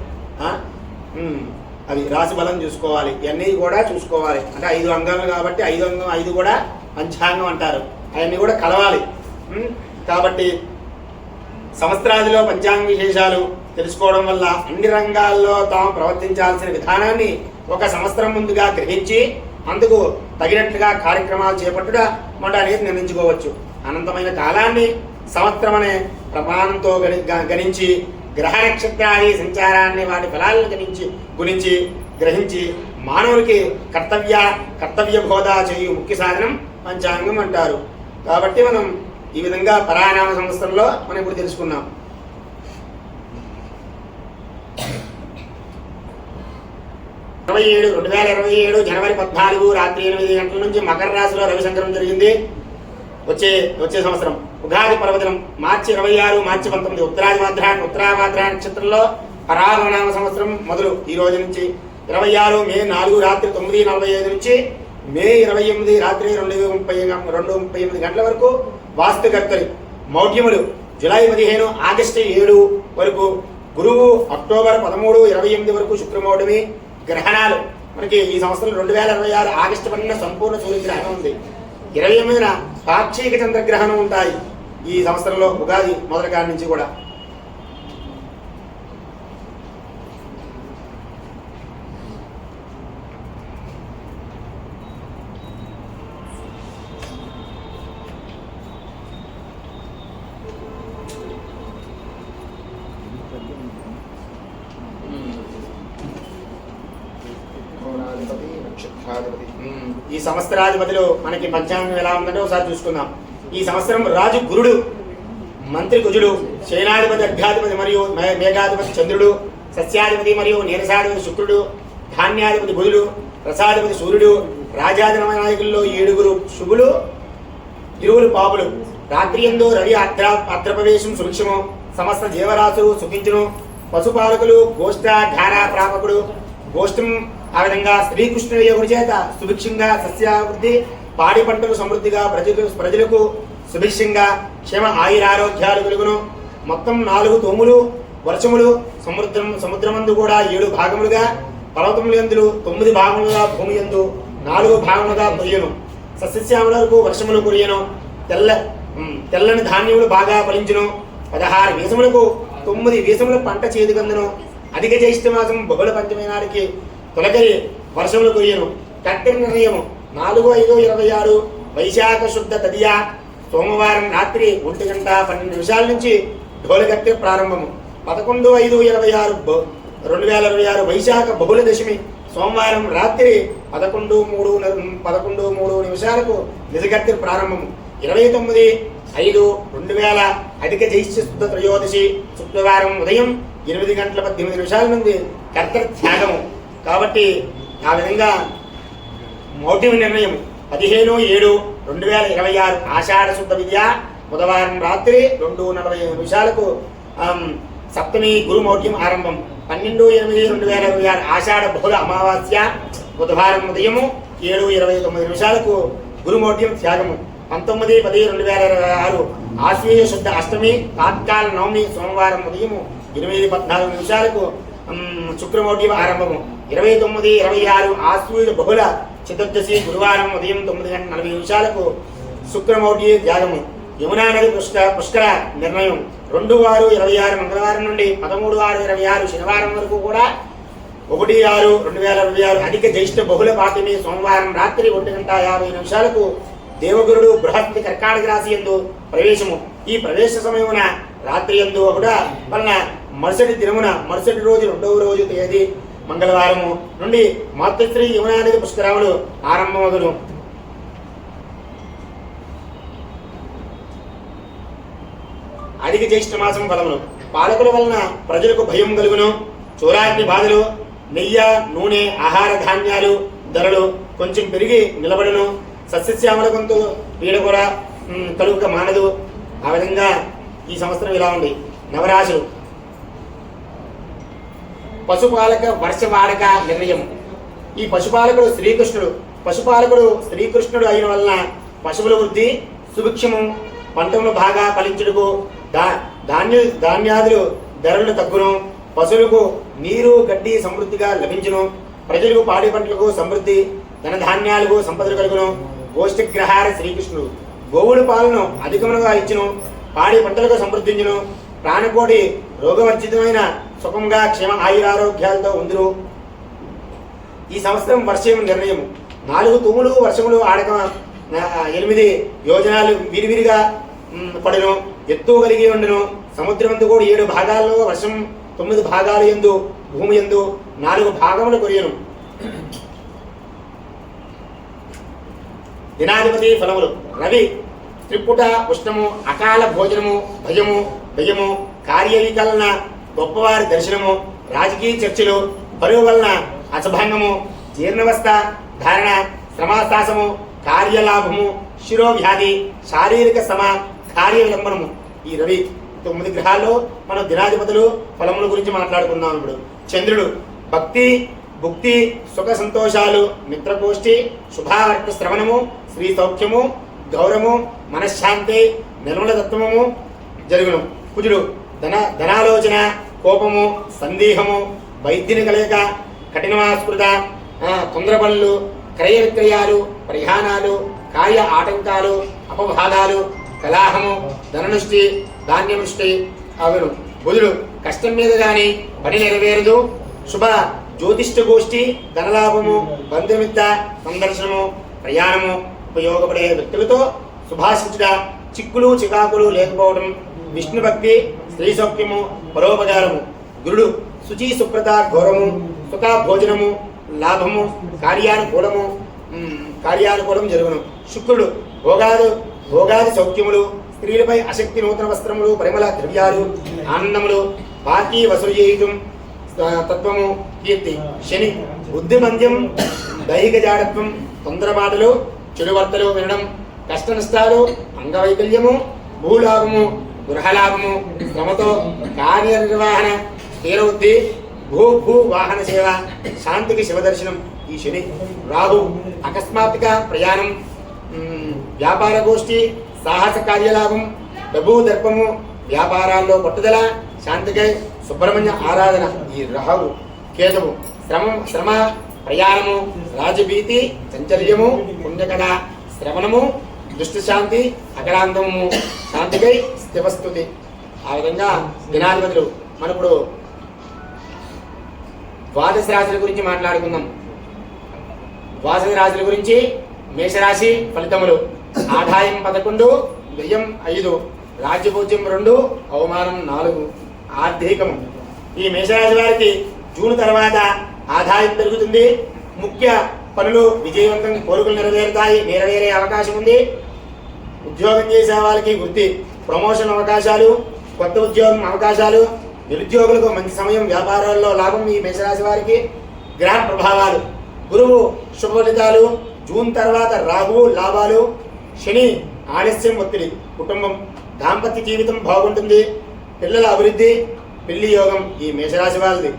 అది రాశి బలం చూసుకోవాలి. ఇవన్నీ కూడా చూసుకోవాలి. అంటే 5 అంగాలు కాబట్టి 5 కూడా పంచాంగం అంటారు. అవన్నీ కూడా కలవాలి. కాబట్టి సంవత్సరాదిలో పంచాంగ విశేషాలు తెలుసుకోవడం వల్ల అన్ని రంగాల్లో తాము ప్రవర్తించాల్సిన విధానాన్ని ఒక సంవత్సరం ముందుగా గ్రహించి అందుకు తగినట్లుగా కార్యక్రమాలు చేపట్టుగా అనేది నిర్ణయించుకోవచ్చు. అనంతమైన కాలాన్ని సంవత్సరం అనే ప్రమాణంతో గణించి గ్రహ నక్షత్రాది సంచారాన్ని వాటి ఫలాలను గురించి గ్రహించి మానవునికి కర్తవ్య బోధ చేయు ముఖ్య సాధనం పంచాంగం అంటారు. కాబట్టి మనం ఈ విధంగా పరానామ సంవత్సరంలో మనం ఇప్పుడు తెలుసుకున్నాం. జనవరి 2027 రాత్రి 8 గంటల నుంచి మకర రాశిలో రవి సంక్రమం జరిగింది. వచ్చే సంవత్సరం ఉగాది పర్వదినం మార్చి 26, మార్చి 19 ఉత్తరాభాద్ర నక్షత్రంలో పరాభవనామ సంవత్సరం మొదలు ఈ రోజు నుంచి 26 మే 4 రాత్రి 9:45 నుంచి మే 28 రాత్రి 2:38 గంటల వరకు వాస్తుకర్తలు మౌఢ్యములు జూలై 15 ఆగస్టు 7 వరకు గురువు అక్టోబర్ 13, 28 వరకు శుక్రమౌఢమి. గ్రహణాలు మనకి ఈ సంవత్సరం 2026 ఆగస్టు 12 సంపూర్ణ సూర్యగ్రహణం ఉంది. 28న పాక్షిక చంద్రగ్రహణం ఉంటాయి ఈ సంవత్సరంలో ఉగాది మొదటి కాడి నుంచి కూడా. ఈ సంవత్సరాధిపతులు మనకి పంచాంగం ఎలా ఉందంటే ఒకసారి చూసుకుందాం. ఈ సంవత్సరం రాజు గురుడు, మంత్రి కుజుడు, సేనాధిపతి అర్ఘాధిపతి మరియు మేఘాధిపతి చంద్రుడు, సస్యాధిపతి మరియు నీరసాధిపతి శుక్రుడు, ధాన్యాధిపతి బుధుడు, రసాధిపతి సూర్యుడు, రాజాధిపతి నాయకుల్లో 7 శుభులు, 20 పాపులు. రాత్రి యందు రవి అద్రప్రవేశం సుభిక్షము, సమస్త జీవరాశులు సుఖించును. పశుపాలకులు గోష్ఠ ధారా ప్రాపకుడు గోష్ఠం. ఆ విధంగా శ్రీకృష్ణుడి యోగుడి చేత సుభిక్షంగా సస్యాభివృద్ధి, పాడి పంటలు సమృద్ధిగా ప్రజలకు సుభిక్షంగా క్షేమ ఆయురారోగ్యాలు కలుగును. మొత్తం 4 తోములు వర్షములు. సముద్రమందు కూడా 7 భాగములుగా, పర్వతముల యందు 9 భాగములుగా, భూమి యందు 4 భాగములుగా కురియను. సస్యశ్యాములకు వర్షములు కురియను. తెల్లని ధాన్యములు బాగా ఫలించును. 16 వీసములకు 9 వీసముల పంట చేతికందును. అధిక జ్యేష్ఠ మాసం బహుళ పంచమి నాటికి తొలగరి వర్షములు కురియను. కట్టెల నిర్ణయము 4/5/26 వైశాఖ శుద్ధ తదియ సోమవారం రాత్రి 1:12 నుంచి ఢోలకట్టె ప్రారంభము. 11/5/26 వైశాఖ బహుళ దశమి సోమవారం రాత్రి 11:03 నిజగట్టె ప్రారంభము. 29/5/2000 అధిక జ్యేష్ఠ శుద్ధ త్రయోదశి శుక్రవారం ఉదయం 8:18 నుండి కర్తృ త్యాగము. కాబట్టి ఆ విధంగా మౌఢ్యం నిర్ణయం 15/7/2026 ఆషాఢ శుద్ధ విద్య బుధవారం రాత్రి 2:45 సప్తమి గురుమౌఢ్యం ఆరంభం. 12/8/2026 ఆషాఢ బహుళ అమావాస్య బుధవారం ఉదయము 7:29 గురుమౌఢ్యం త్యాగము. 19/10/2026 ఆశ్వీజ శుద్ధ అష్టమి తాత్కాల నవమి సోమవారం ఉదయము 8:14 శుక్రమౌఢ్యం ఆరంభము. 29/26 ఆశ్వీజ బహుళ చతుర్దశి గురువారం ఉదయం 9:40 శుక్రమౌఢ్య త్యాగము. యమునా నది పుష్కర నిర్ణయం 2/6/26 మంగళవారం నుండి 13/6/26 శనివారం వరకు కూడా 1/6/2026 అధిక జ్యేష్ఠ బహుళ పాఠమి సోమవారం రాత్రి 1:50 దేవగురుడు బృహస్పతి కర్కాటక రాశి యందు ప్రవేశము. ఈ ప్రవేశ సమయమున రాత్రి యందు కూడా వలన మరుసటి దినమున మరుసటి రోజు 2వ రోజు తేదీ మంగళవారము నుండి మాతృశ్రీ యమునా నది పుష్కరములు ఆరంభమగును. అధిక జ్యేష్ఠ మాసం ఫలములు. పాలకుల వలన ప్రజలకు భయం కలుగును. చూరాగ్ని బాధలు, నెయ్యి, నూనె, ఆహార ధాన్యాలు ధరలు కొంచెం పెరిగి నిలబడును. సస్యశ్యామల గొంతు పీడ కూడా కలుగుక మానదు. ఆ విధంగా ఈ సంవత్సరం ఇలా ఉంది. నవరాశులు. పశుపాలక వర్షవాడక నిర్ణయం. ఈ పశుపాలకుడు శ్రీకృష్ణుడు అయిన వలన పశువుల వృద్ధి సుభిక్షము, పంటలు బాగా ఫలించుటకు, ధాన్యాదులు ధరలు తగ్గును. పశువులకు నీరు గడ్డి సమృద్ధిగా లభించును. ప్రజలకు పాడి పంటలకు సమృద్ధి, ధనధాన్యాలకు సంపదలు కలుగును. గోష్ఠిగ్రహార శ్రీకృష్ణుడు గోవుల పాలను అధికముగా ఇచ్చును. పాడి పంటలకు సమృద్ధించును. ప్రాణకోటి రోగవర్జితమైన సుఖంగా క్షేమ ఆయురారోగ్యాలతో ఉందురు. ఈ సంవత్సరం వర్షం నిర్ణయం. 4 తూములు వర్షములు ఆడక 8 యోజనాలు విరివిరిగా పడును. ఎత్తు కలిగి ఉండును. సముద్రమందు కూడా 7 భాగాల్లో వర్షం, 9 భాగాలు యందు భూమి యందు 4 భాగములు కొరియను. దినాధిపతి ఫలములు. రవి త్రిపుట ఉష్ణము, అకాల భోజనము, భయము, కార్యవికలన, గొప్పవారి దర్శనము, రాజకీయ చర్చలు, బరువు వలన అసభంగము, జీర్ణవస్థ ధారణ, శ్రమాస్తాసము, కార్యలాభము, శిరోవ్యాధి, శారీరక కార్య విలంబనము. ఈ రవి 9 గ్రహాల్లో మనం దినాధిపతులు ఫలముల గురించి మాట్లాడుకుందాం. ఇప్పుడు చంద్రుడు భక్తి, భుక్తి, సుఖ సంతోషాలు, మిత్రగోష్ఠి, శుభావర్త శ్రవణము, శ్రీ సౌఖ్యము, గౌరవము, మనశ్శాంతి, నిర్మల తత్వము జరుగును. కుజుడు ధనాలోచన, కోపము, సందేహము, వైద్యుని కలయిక, కఠినమాస్కృత, తొందరపనులు, క్రయ విక్రయాలు, పరిహానాలు, కార్య ఆటంకాలు, అపవాదాలు, కలాహము, ధననుష్టి, ధాన్యముష్టి అగును. బుధుడు కష్టం మీద గాని పని నెరవేరదు. శుభ జ్యోతిష్ట గోష్ఠి, ధనలాభము, బంధుమిత్ర సందర్శనము, ప్రయాణము, ఉపయోగపడే వ్యక్తులతో శుభాశించుట, చిక్కులు చికాకులు లేకపోవడం, విష్ణు భక్తి, స్త్రీ సౌఖ్యము, పరోపకారము. గురుడు శుచి శుభ్రత, ఘోరము, సుఖ భోజనము, లాభము, కార్యానుకూలం జరుగును. శుక్రుడు భోగాది సౌఖ్యములు, స్త్రీలపై ఆసక్తి, నూతన వస్త్రములు, పరిమళ ద్రవ్యాలు, ఆనందములు, బాకీ వసూలు చేయటం, తత్వము, కీర్తి. శని బుద్ధిమంద్యం, దైహిక జాడత్వం, తొందరపాటులు, చెడువర్తలు వినడం, కష్ట నష్టాలు, అంగవైకల్యము, భూలాభము, గృహలాభము, శ్రమతో కార్యనిర్వహణ, స్థిరవృద్ధి, భూ వాహన సేవ, శాంతికి శివదర్శనం. ఈ శని. రాహు అకస్మాత్తుగా ప్రయాణం, వ్యాపార గోష్ఠి, సాహస కార్యలాభం, డబ్బు దర్పము, వ్యాపారాల్లో పట్టుదల, శాంతికై సుబ్రహ్మణ్య ఆరాధన. ఈ రాహు. కేతువు శ్రమ, ప్రయాణము, రాజభీతి, చంచల్యము, పుణ్యకళ, శ్రవణము, దుష్టశాంతి, అకరాంతము, శాంతికై స్థివస్థుతి. ఆ విధంగా దినాధిపతులు. మనప్పుడు ద్వాదశ రాశుల గురించి మాట్లాడుకుందాం. ద్వాదశ రాశుల గురించి మేషరాశి ఫలితములు. ఆదాయం 11, వ్యయం 5, రాజ్యపూజ్యం 2, అవమానం 4, ఆర్థికము. ఈ మేషరాశి వారికి జూన్ తర్వాత ఆదాయం పెరుగుతుంది. ముఖ్య పనులు విజయవంతం, కోరికలు నెరవేరే అవకాశం ఉంది. ఉద్యోగం చేసే వాళ్ళకి వృత్తి, ప్రమోషన్ అవకాశాలు, కొత్త ఉద్యోగం అవకాశాలు, నిరుద్యోగులకు మంచి సమయం, వ్యాపారాల్లో లాభం. ఈ మేషరాశి వారికి గ్రహ ప్రభావాలు. గురువు శుభ ఫలితాలు. జూన్ తర్వాత రాహువు లాభాలు, శని ఆలస్యం ఒత్తిడి, కుటుంబం దాంపత్య జీవితం బాగుంటుంది, పిల్లల అభివృద్ధి, పెళ్లి యోగం ఈ మేషరాశి వారిది.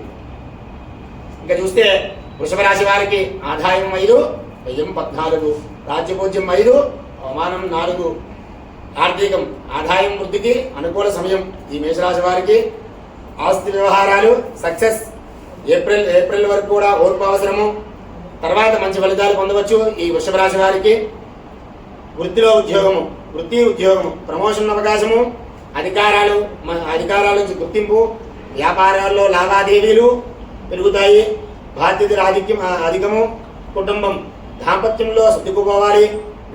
ఇంకా చూస్తే వృషభ రాశి వారికి ఆదాయం 5, వ్యయం 14, రాజ్యపూజ్యం 5, అవమానం 4. ఆర్థికం ఆదాయం వృద్ధికి అనుకూల సమయం ఈ మేషరాశి వారికి. ఆస్తి వ్యవహారాలు సక్సెస్. ఏప్రిల్ వరకు కూడా ఓర్పు అవసరము. తర్వాత మంచి ఫలితాలు పొందవచ్చు ఈ వృషభ రాశి వారికి. వృత్తి ఉద్యోగము, ప్రమోషన్ అవకాశము, అధికారాల నుంచి గుర్తింపు, వ్యాపారాల్లో లావాదేవీలు పెరుగుతాయి, బాధ్యతల అధికము, కుటుంబం దాంపత్యంలో సర్దుకుపోవాలి,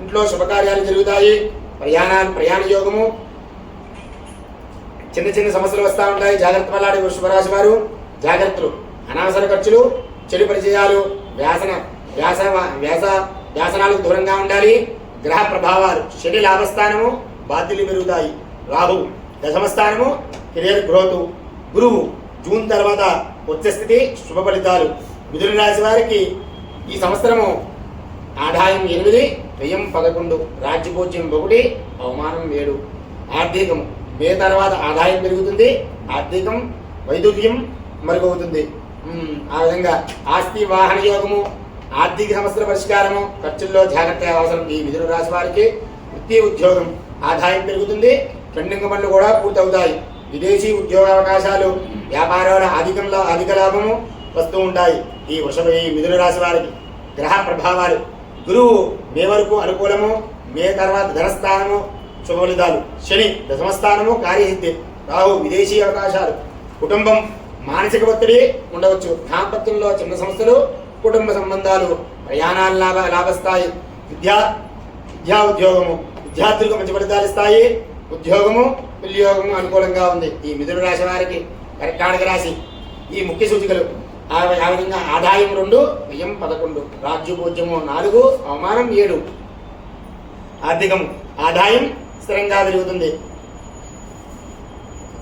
ఇంట్లో శుభకార్యాలు జరుగుతాయి, ప్రయాణ యోగము, చిన్న సమస్యలు వస్తూ ఉంటాయి, జాగ్రత్త పడాలి వృషభ రాశి వారు. జాగ్రత్తలు, అనవసర ఖర్చులు, చెడు పరిచయాలు, వ్యాసనాలకు దూరంగా ఉండాలి. గ్రహ ప్రభావాలు, శని లాభస్థానము, బాధ్యతలు పెరుగుతాయి. రాహు దశమ స్థానము, కెరియర్ గ్రోత్. గురువు జూన్ తర్వాత వచ్చే స్థితి, శుభ ఫలితాలు. మిథున రాశి వారికి ఈ సంవత్సరము ఆదాయం 8, వ్యయం 11, రాజ్యపూజ్యం 1, అవమానం 7. ఆర్థికం మే తర్వాత ఆదాయం పెరుగుతుంది, ఆర్థికం వైదుర్యం మరుగవుతుంది. ఆ విధంగా ఆస్తి వాహన యోగము, ఆర్థిక సమస్యల పరిష్కారము, ఖర్చుల్లో జాగ్రత్త అవసరం ఈ మిథున రాశి వారికి. వృత్తి ఉద్యోగం ఆదాయం పెరుగుతుంది, పెండింగ్ పనులు కూడా పూర్తవుతాయి. విదేశీ ఉద్యోగ అవకాశాలు, వ్యాపారాల అధిక లాభము వస్తూ ఉంటాయి ఈ మిథున రాశి వారికి. గ్రహ ప్రభావాలు, గురువు మే వరకు అనుకూలము, మే తర్వాత ధనస్థానము, శుభ ఫలితాలు. శని దశమస్థానము, కార్యసిద్ధి. రాహు విదేశీ అవకాశాలు. కుటుంబం మానసిక ఒత్తిడి ఉండవచ్చు, దాంపత్యంలో చిన్న సమస్యలు, కుటుంబ సంబంధాలు, ప్రయాణాలు లాభస్తాయి. ఉద్యోగము, విద్యార్థులకు మంచి ఫలితాలు ఇస్తాయి. ఉద్యోగము, పెళ్లి యోగము అనుకూలంగా ఉంది ఈ మిథున రాశి వారికి. కర్కాటక రాశి ఈ ముఖ్య సూచికలు ఆ విధంగా ఆదాయం 2, వ్యయం 11, రాజ్యపూజ్యము 4, అవమానం 7. ఆర్థికం ఆదాయం స్థిరంగా పెరుగుతుంది,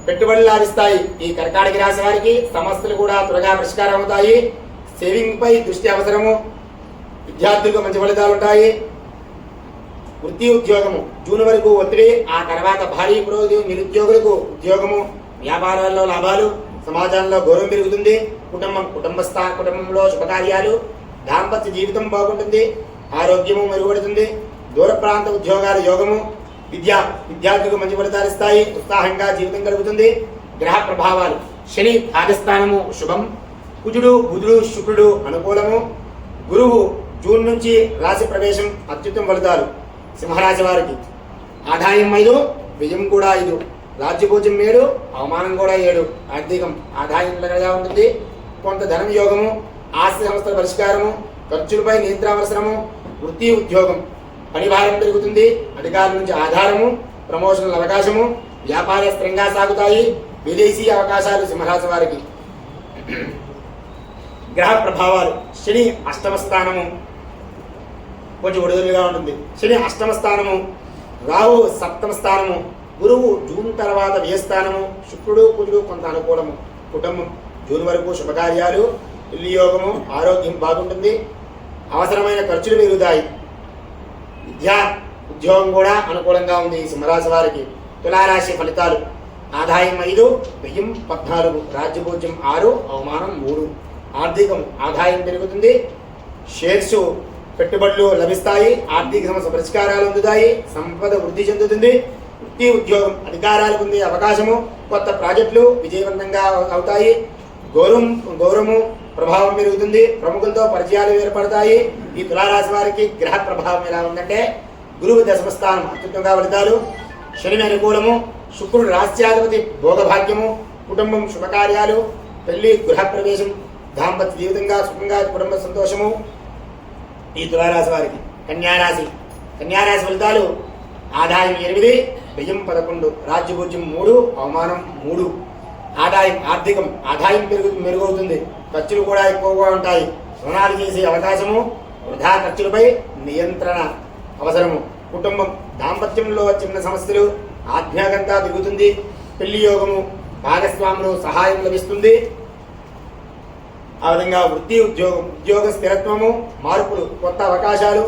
పెట్టుబడులు లాభిస్తాయి ఈ కర్కాటక రాశి వారికి. సమస్యలు కూడా త్వరగా పరిష్కారం అవుతాయి. సేవింగ్ పై దృష్టి అవసరము, విద్యార్థులకు మంచి ఫలితాలు ఉంటాయి. వృత్తి ఉద్యోగము జూన్ వరకు ఒత్తిడి, ఆ తర్వాత భారీ పురోగతి. నిరుద్యోగులకు ఉద్యోగము, వ్యాపారాల్లో లాభాలు, సమాజంలో గౌరవం పెరుగుతుంది. కుటుంబంలో శుభకార్యాలు, దాంపత్య జీవితం బాగుంటుంది, ఆరోగ్యము మెరుగుపడుతుంది. దూర ప్రాంత ఉద్యోగాల యోగము, విద్యార్థులకు మంచి ఫలితాలు ఇస్తాయి, ఉత్సాహంగా జీవితం గడుపుతుంది. గ్రహ ప్రభావాలు, శని భాగస్థానము శుభం, కుజుడు బుధుడు శుక్రుడు అనుకూలము. గురువు జూన్ నుంచి రాశి ప్రవేశం, అత్యుత్తమ ఫలితాలు సింహరాశి వారికి. ఆదాయం 5, వ్యయం కూడా 5, రాజ్యపూజ్యం 7, అవమానం కూడా 7. ఆర్థికం ఆదాయం నిలకడగా ఉంటుంది, కొంత ధనం యోగము, ఆస్తి సంస్థల పరిష్కారము, ఖర్చులపై నియంత్రణ అవసరము. వృత్తి ఉద్యోగం పనిభారం పెరుగుతుంది, అధికారుల నుంచి ఆధారము, ప్రమోషన్ల అవకాశము, వ్యాపార స్థిరంగా సాగుతాయి. విదేశీ అవకాశాలు సింహరాశి వారికి. గ్రహ ప్రభావాలు, శని అష్టమ స్థానము కొంచెం ఒడిదులుగా ఉంటుంది, శని అష్టమ స్థానము. రాహు సప్తమ స్థానము. గురువు జూన్ తర్వాత వ్యయస్థానము. శుక్రుడు కుజుడు కొంత అనుకూలము. కుటుంబం జూన్ వరకు శుభకార్యాలు, పెళ్లి యోగము, ఆరోగ్యం బాగుంటుంది, అవసరమైన ఖర్చులు పెరుగుతాయి. ఉద్యోగం కూడా అనుకూలంగా ఉంది ఈ సింహరాశి వారికి. తులారాశి ఫలితాలు ఆదాయం 5, వ్యయం 14, రాజ్యపూజ్యం 6, అవమానం 3. ఆర్థికం ఆదాయం పెరుగుతుంది, షేర్స్ పెట్టుబడులు లభిస్తాయి, ఆర్థిక సమస్య పరిష్కారాలు అందుతాయి, సంపద వృద్ధి చెందుతుంది. వృత్తి ఉద్యోగం అధికారాలు పొందే అవకాశము, కొత్త ప్రాజెక్టులు విజయవంతంగా అవుతాయి. గౌరవము ప్రభావం పెరుగుతుంది, ప్రముఖులతో పరిచయాలు ఏర్పడతాయి. ఈ తులారాశి వారికి గ్రహ ప్రభావం ఎలా ఉందంటే గురువు దశమస్థానం అత్యుత్తమంగా ఫలితాలు, శని అనుకూలము, శుక్రుడు రాష్ట్రాధిపతి భోగభాగ్యము, కుటుంబం శుభకార్యాలు, పెళ్లి గృహ ప్రవేశం, దాంపత్య జీవితంగా సుఖంగా కుటుంబ సంతోషము ఈ తులారాశి వారికి. కన్యారాశి ఫలితాలు ఆదాయం 8, వ్యయం 11, రాజ్యపూజ్యం 3, అవమానం 3. ఆర్థికం ఆదాయం మెరుగవుతుంది, ఖర్చులు కూడా ఎక్కువగా ఉంటాయి. రుణాలు చేసే అవకాశము, వృధా ఖర్చులపై నియంత్రణ అవసరము. కుటుంబం దాంపత్యంలో చిన్న సమస్యలు, ఆధ్యాత్మికంగా పెరుగుతుంది. పెళ్లి యోగము, భాగస్వాములు సహాయం లభిస్తుంది. ఆ విధంగా వృత్తి ఉద్యోగ స్థిరత్వము, మార్పులు, కొత్త అవకాశాలు,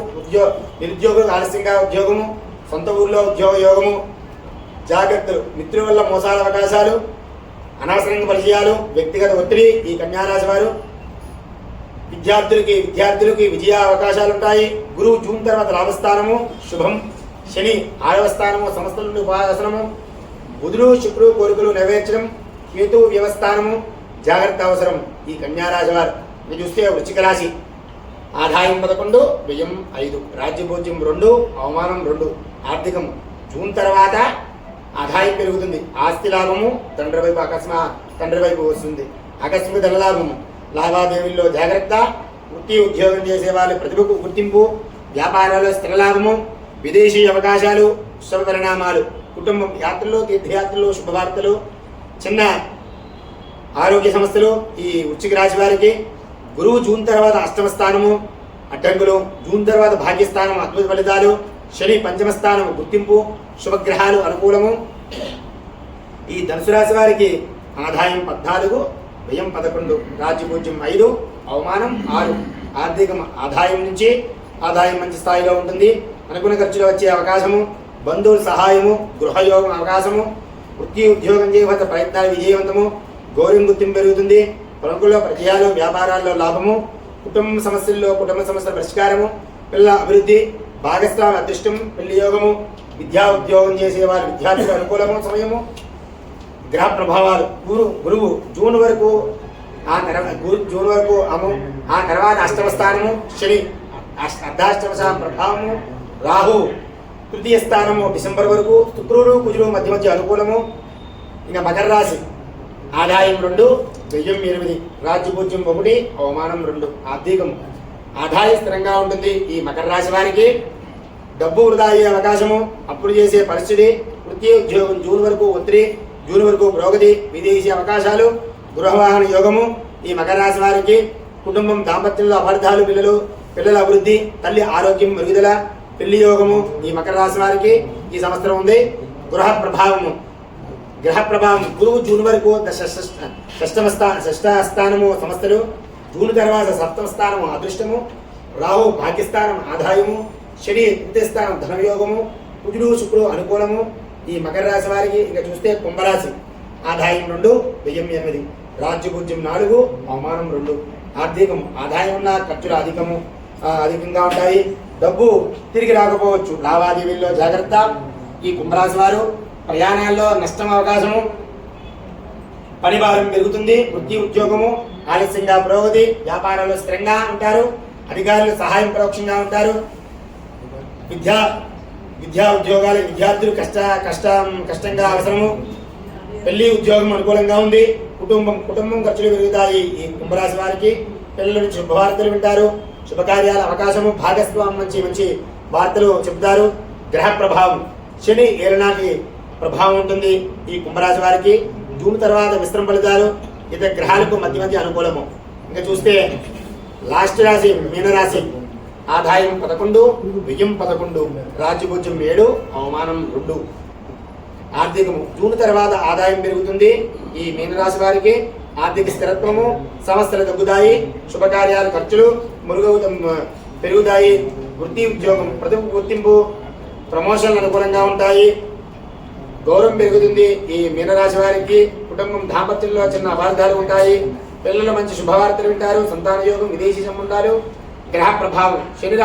నిరుద్యోగులకు ఆలస్యంగా ఉద్యోగము, సొంత ఊర్లో ఉద్యోగ యోగము, జాగ్రత్తలు, మిత్రుల వల్ల మోసాల అవకాశాలు, అనవసరంగా పరిచయాలు, వ్యక్తిగత ఒత్తిడి. ఈ కన్యారాశి వారు విద్యార్థులకి విజయ అవకాశాలు ఉంటాయి. గురువు జూన్ తర్వాత లాభస్థానము శుభం, శని 6వ స్థానము సంస్థల నుండి ఉపాసనము, బుధుడు శుక్రుడు కోరికలు నెరవేర్చడం, కేతువు వ్యవస్థానము జాగ్రత్త అవసరం. ఈ కన్యారాశి వారు మీరు చూస్తే వృశ్చిక రాశి ఆదాయం 11, వ్యయం 5, రాజ్యభోజ్యం 2, అవమానం 2. ఆర్థికం జూన్ తర్వాత ఆదాయం పెరుగుతుంది. ఆస్తి లాభము తండ్రి వైపు వస్తుంది. ఆకస్మిక ధనలాభము, లావాదేవీల్లో జాగ్రత్త. వృత్తి ఉద్యోగం చేసే వాళ్ళ ప్రతిభకు గుర్తింపు, వ్యాపారాల్లో స్థిర లాభము, విదేశీ అవకాశాలు, శుభ పరిణామాలు. కుటుంబం యాత్రలు, తీర్థయాత్రలు, శుభవార్తలు, చిన్న ఆరోగ్య సమస్యలు. ఈ వృశ్చిక రాశి వారికి గురువు జూన్ తర్వాత 8వ స్థానము అడ్డంకులు, జూన్ తర్వాత భాగ్యస్థానం అద్భుత ఫలితాలు, శని 5వ స్థానం గుర్తింపు, శుభగ్రహాలు అనుకూలము. ఈ ధనుసు రాశి వారికి ఆదాయం 14, వ్యయం 11, రాజ్యభోజ్యం 5, అవమానం 6. ఆర్థికం ఆదాయం నుంచి ఆదాయం మంచి స్థాయిలో ఉంటుంది. అనుకున్న ఖర్చులు వచ్చే అవకాశము, బంధువుల సహాయము, గృహయోగం అవకాశము, వృత్తి ఉద్యోగం చేయవలసిన ప్రయత్నాలు విజయవంతము, గౌరవం గుర్తింపు పెరుగుతుంది. ప్రముఖుల్లో పరిచయాలు, వ్యాపారాల్లో లాభము, కుటుంబ సమస్యల పరిష్కారము, పిల్లల అభివృద్ధి, భాగస్వామి అదృష్టం, పెళ్లి యోగము, విద్యా ఉద్యోగం చేసేవారు విద్యార్థులకు అనుకూలము సమయము. గ్రహ ప్రభావాలు గురువు జూన్ వరకు ఆ తర్వాత 8వ స్థానము, శని అర్ధాష్టమ ప్రభావము, రాహు 3య స్థానము డిసెంబర్ వరకు, శుక్రుడు కుజుడు మధ్య అనుకూలము. ఇంకా మకర రాశి ఆదాయం 2, వ్యయం 8, రాజ్యభోజ్యం 1, అవమానం 2. ఆర్థికం ఆదాయం స్థిరంగా ఉంటుంది. ఈ మకర రాశి వారికి డబ్బు వృధా అయ్యే అవకాశము, అప్పులు చేసే పరిస్థితి, వృత్తి ఉద్యోగం జూన్ వరకు ఒత్తిడి, జూన్ వరకు పురోగతి, విదేశీ అవకాశాలు, గృహవాహన యోగము. ఈ మకర రాశి వారికి కుటుంబం దాంపత్యంలో అపార్థాలు, పిల్లల అభివృద్ధి, తల్లి ఆరోగ్యం మెరుగుదల, పెళ్లి యోగము. ఈ మకర రాశి వారికి ఈ సంవత్సరం ఉంది. గ్రహ ప్రభావం గురువు జూన్ వరకు 6వ స్థానము సంస్థలు, జూన్ తర్వాత 7వ స్థానము అదృష్టము, రాహు భాగ్యస్థానం ఆదాయము, శని 3వ స్థానం ధనయోగము, కుజుడు శుక్రుడు అనుకూలము. ఈ మకర రాశి వారికి ఇక చూస్తే కుంభరాశి ఆదాయం 2, వ్యయం 8, రాజ్యభోజ్యం 4, అవమానం 2. ఆర్థికం ఆదాయం ఉన్న ఖర్చులు అధికంగా ఉంటాయి. డబ్బు తిరిగి రాకపోవచ్చు, లావాదేవీల్లో జాగ్రత్త. ఈ కుంభరాశి వారు ప్రయాణాల్లో నష్టం అవకాశము, పని భారం పెరుగుతుంది. వృత్తి ఉద్యోగము ఆలస్యంగా పురోగతి, వ్యాపారాల్లో స్థిరంగా ఉంటారు. అధికారులు సహాయం పరోక్షంగా ఉంటారు. విద్యా ఉద్యోగాలు విద్యార్థులు కష్టంగా అవసరము. పెళ్లి ఉద్యోగం అనుకూలంగా ఉంది. కుటుంబం ఖర్చులు పెరుగుతాయి. ఈ కుంభరాశి వారికి పిల్లల నుంచి శుభవార్తలు వింటారు. శుభకార్యాల అవకాశము, భాగస్వామి మంచి వార్తలు చెబుతారు. గ్రహ ప్రభావం శని ఏలనాటి ప్రభావం ఉంటుంది. ఈ కుంభరాశి వారికి జూన్ తర్వాత మిశ్రమ ఫలితాలు, ఇతర గ్రహాలకు మధ్య అనుకూలము. ఇంకా చూస్తే లాస్ట్ రాశి మీనరాశి ఆదాయం 11, వ్యయం 11, రాజ్యభోజ్యం 7, అవమానం 2. ఆర్థికము జూన్ తర్వాత ఆదాయం పెరుగుతుంది. ఈ మీనరాశి వారికి ఆర్థిక స్థిరత్వము, సమస్యలు తగ్గుతాయి. శుభకార్యాలు ఖర్చులు పెరుగుతాయి. వృత్తి ఉద్యోగం గుర్తింపు, ప్రమోషన్లు అనుకూలంగా ఉంటాయి. గౌరవం పెరుగుతుంది. ఈ మీనరాశి వారికి కుటుంబం దాంపత్యంలో చిన్న అపార్థాలు ఉంటాయి. పిల్లలు మంచి శుభవార్తలు వింటారు. సంతాన యోగం, విదేశీ సంబంధాలు. గ్రహ ప్రభావం శని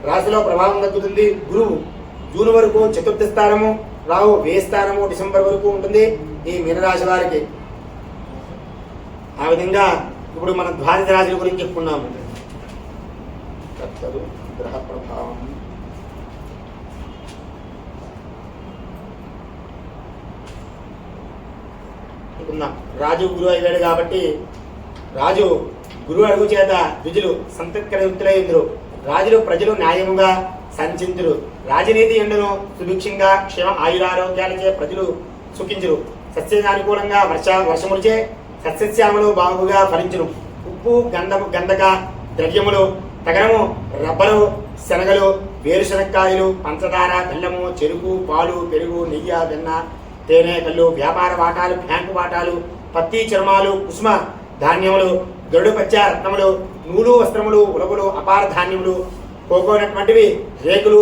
రాశిలో ప్రభావం తగ్గుతుంది. గురువు జూన్ వరకు 4వ స్థానము, రాహు వ్యయ స్థానము డిసెంబర్ వరకు ఉంటుంది ఈ మీనరాశి వారికి. ఆ విధంగా ఇప్పుడు మనం ద్వాదశ రాశుల గురించి చెప్పుకున్నాము. గ్రహ ప్రభావం రాజు గురువు అయ్యాడు కాబట్టి రాజు గురువు అడుగు చేత ద్విజులు సంతృప్తియులైందురు. రాజులు ప్రజలు న్యాయముగా సంచింతురు. రాజనీతి ఎండును సుభిక్షంగా క్షేమ ఆయురారోగ్యాలచే ప్రజలు సుఖించురు. సస్యానుకూలంగా వర్షములచే సస్యశ్యామలు బాగుగా ఫలించును. ఉప్పు గంధక ద్రవ్యములు, తగరము, రబ్బరు, శనగలు, వేరుశనక్కాయలు, పంచదార, బెల్లము, చెరుకు, పాలు, పెరుగు, నెయ్యి, వెన్న, తేనె, కళ్ళు, వ్యాపార వాటాలు, బ్యాంకు వాటాలు, పత్తి, చర్మాలు, కుసుమ ధాన్యములు, గరుడు పచ్చ రత్నములు, నూలు, వస్త్రములు, ఉలవలు, అపార ధాన్యములు, కోకోనట్ వంటివి, రేకులు,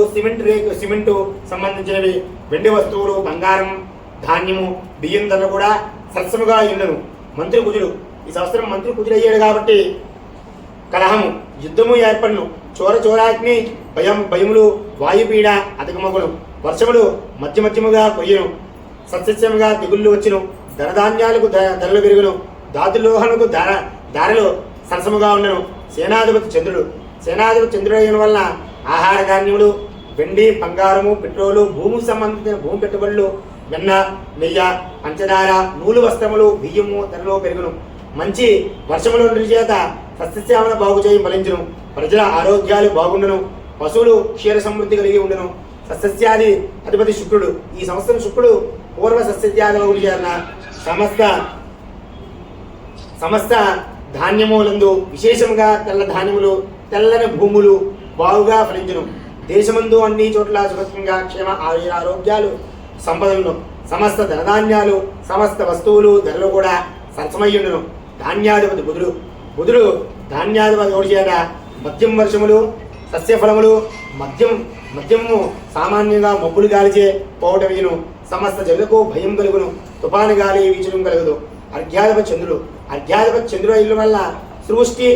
సిమెంటు సంబంధించినవి, వెండి వస్తువులు, బంగారం, ధాన్యము, బియ్యం ధరలు కూడా సరసముగా ఉండను. మంత్రి కుజుడు ఈ సంవత్సరం మంత్రి కుజుడు అయ్యాడు కాబట్టి కలహము, యుద్ధము ఏర్పడును. చోరాగ్ని, భయములు, వాయుపీడ అధికమగును. వర్షములు మధ్యముగా కొయ్యను. సస్యముగా తెగుళ్ళు వచ్చును. ధనధాన్యాలకు ధరలు పెరుగును. ధాతులోహములకు ధారలు సరసముగా ఉండను. సేనాధిపతి చంద్రుడు అయిన వలన ఆహార ధాన్యములు, వెండి, బంగారము, పెట్రోలు, భూమికి సంబంధించిన భూమి పెట్టుబడులు, వెన్న, నెయ్యి, పంచదార, నూలు వస్త్రములు, బియ్యము ధరలో పెరుగును. మంచి వర్షముల చేత సస్యశ్యామల బాగు చేయి ఫలించును. ప్రజల ఆరోగ్యాలు బాగుండును. పశువులు క్షీర సమృద్ధి కలిగి ఉండును. సస్యస్యాది అధిపతి శుక్రుడు ఈ సంవత్సరం శుక్రుడు పూర్వ సస్యత్యాగములు చేరిన సమస్త ధాన్యములందు విశేషంగా తెల్ల ధాన్యములు, తెల్లని భూములు బాగుగా ఫలించును. దేశమందు అన్ని చోట్ల సుఖంగా క్షేమ ఆరోగ్యాలు సంపదలను. సమస్త ధనధాన్యాలు, సమస్త వస్తువులు ధరలు కూడా సరసమయ్యుండును. ధాన్యాధిపతి బుధుడు ధాన్యాధిపతి ఒకటి చేత మద్యం వర్షములు, సస్యఫలములు, మద్యము సామాన్యంగా మబ్బులు గాలిచే పోవటమీను. సమస్త జగకు భయం కలుగును. తుఫాను గాలి వీచడం కలుగుదు. అర్ఘ్యాధిపతి చంద్రుడు ఇల్లు వల్ల సృష్టి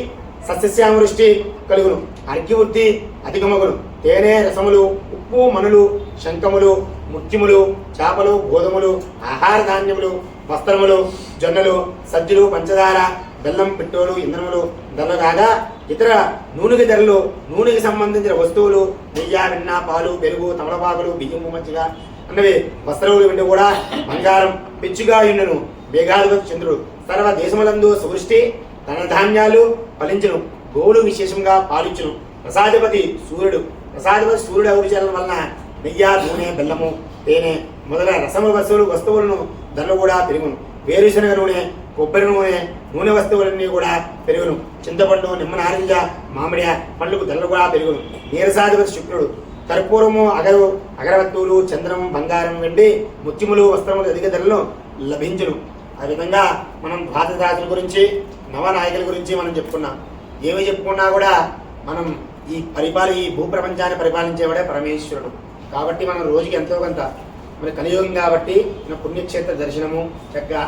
సస్యశ్యామవృష్టి కలుగును. అర్ఘ్యవృద్ధి అధికమగును. తేనె, రసములు, ఉప్పు, మనులు, శంఖములు, ముత్యములు, చేపలు, గోధుమలు, ఆహార ధాన్యములు, వస్త్రములు, జొన్నలు, సజ్జలు, పంచదార, బెల్లం, పెట్రోలు, ఇంధనములు ధరలు కాగా ఇతర నూనెకి సంబంధించిన వస్తువులు, నెయ్యి, వెన్న, పాలు, పెరుగు, తమలపాకులు, బియ్యము, మజ్జిగ అన్నవి, వస్త్రములు వెండి కూడా బంగారం పెచ్చుగా ఉండును. మేఘాధిపతి చంద్రుడు సర్వ దేశములందు సువృష్టి, ధనధాన్యాలు ఫలించును. గోవులు విశేషంగా పాలించును. రసాధిపతి సూర్యుడు అభివృద్ధి చేయడం వలన నెయ్యి, నూనె, బెల్లము, తేనె మొదలైన రసము వస్తువులను ధరలు కూడా పెరుగును. వేరుశనగ నూనె, కొబ్బరి నూనె వస్తువులన్నీ కూడా పెరుగును. చింతపండు, నిమ్మ, నారింజ, మామిడి పండ్లకు ధరలు కూడా పెరుగును. నీరసాధిపతి శుక్రుడు కర్పూరము, అగరవత్తువులు, చంద్రం, బంగారం, వెండి, ముత్యములు, వస్త్రములు అధిక ధరలు లభించును. ఆ విధంగా మనం భారతరాజుల గురించి, నవనాయకుల గురించి మనం చెప్పుకున్నాం. ఏమి చెప్పుకున్నా కూడా మనం ఈ భూప్రపంచాన్ని పరిపాలించేవాడే పరమేశ్వరుడు. కాబట్టి మనం రోజుకి ఎంతో కొంత మన కలియుగం కాబట్టి మన పుణ్యక్షేత్ర దర్శనము, చక్కగా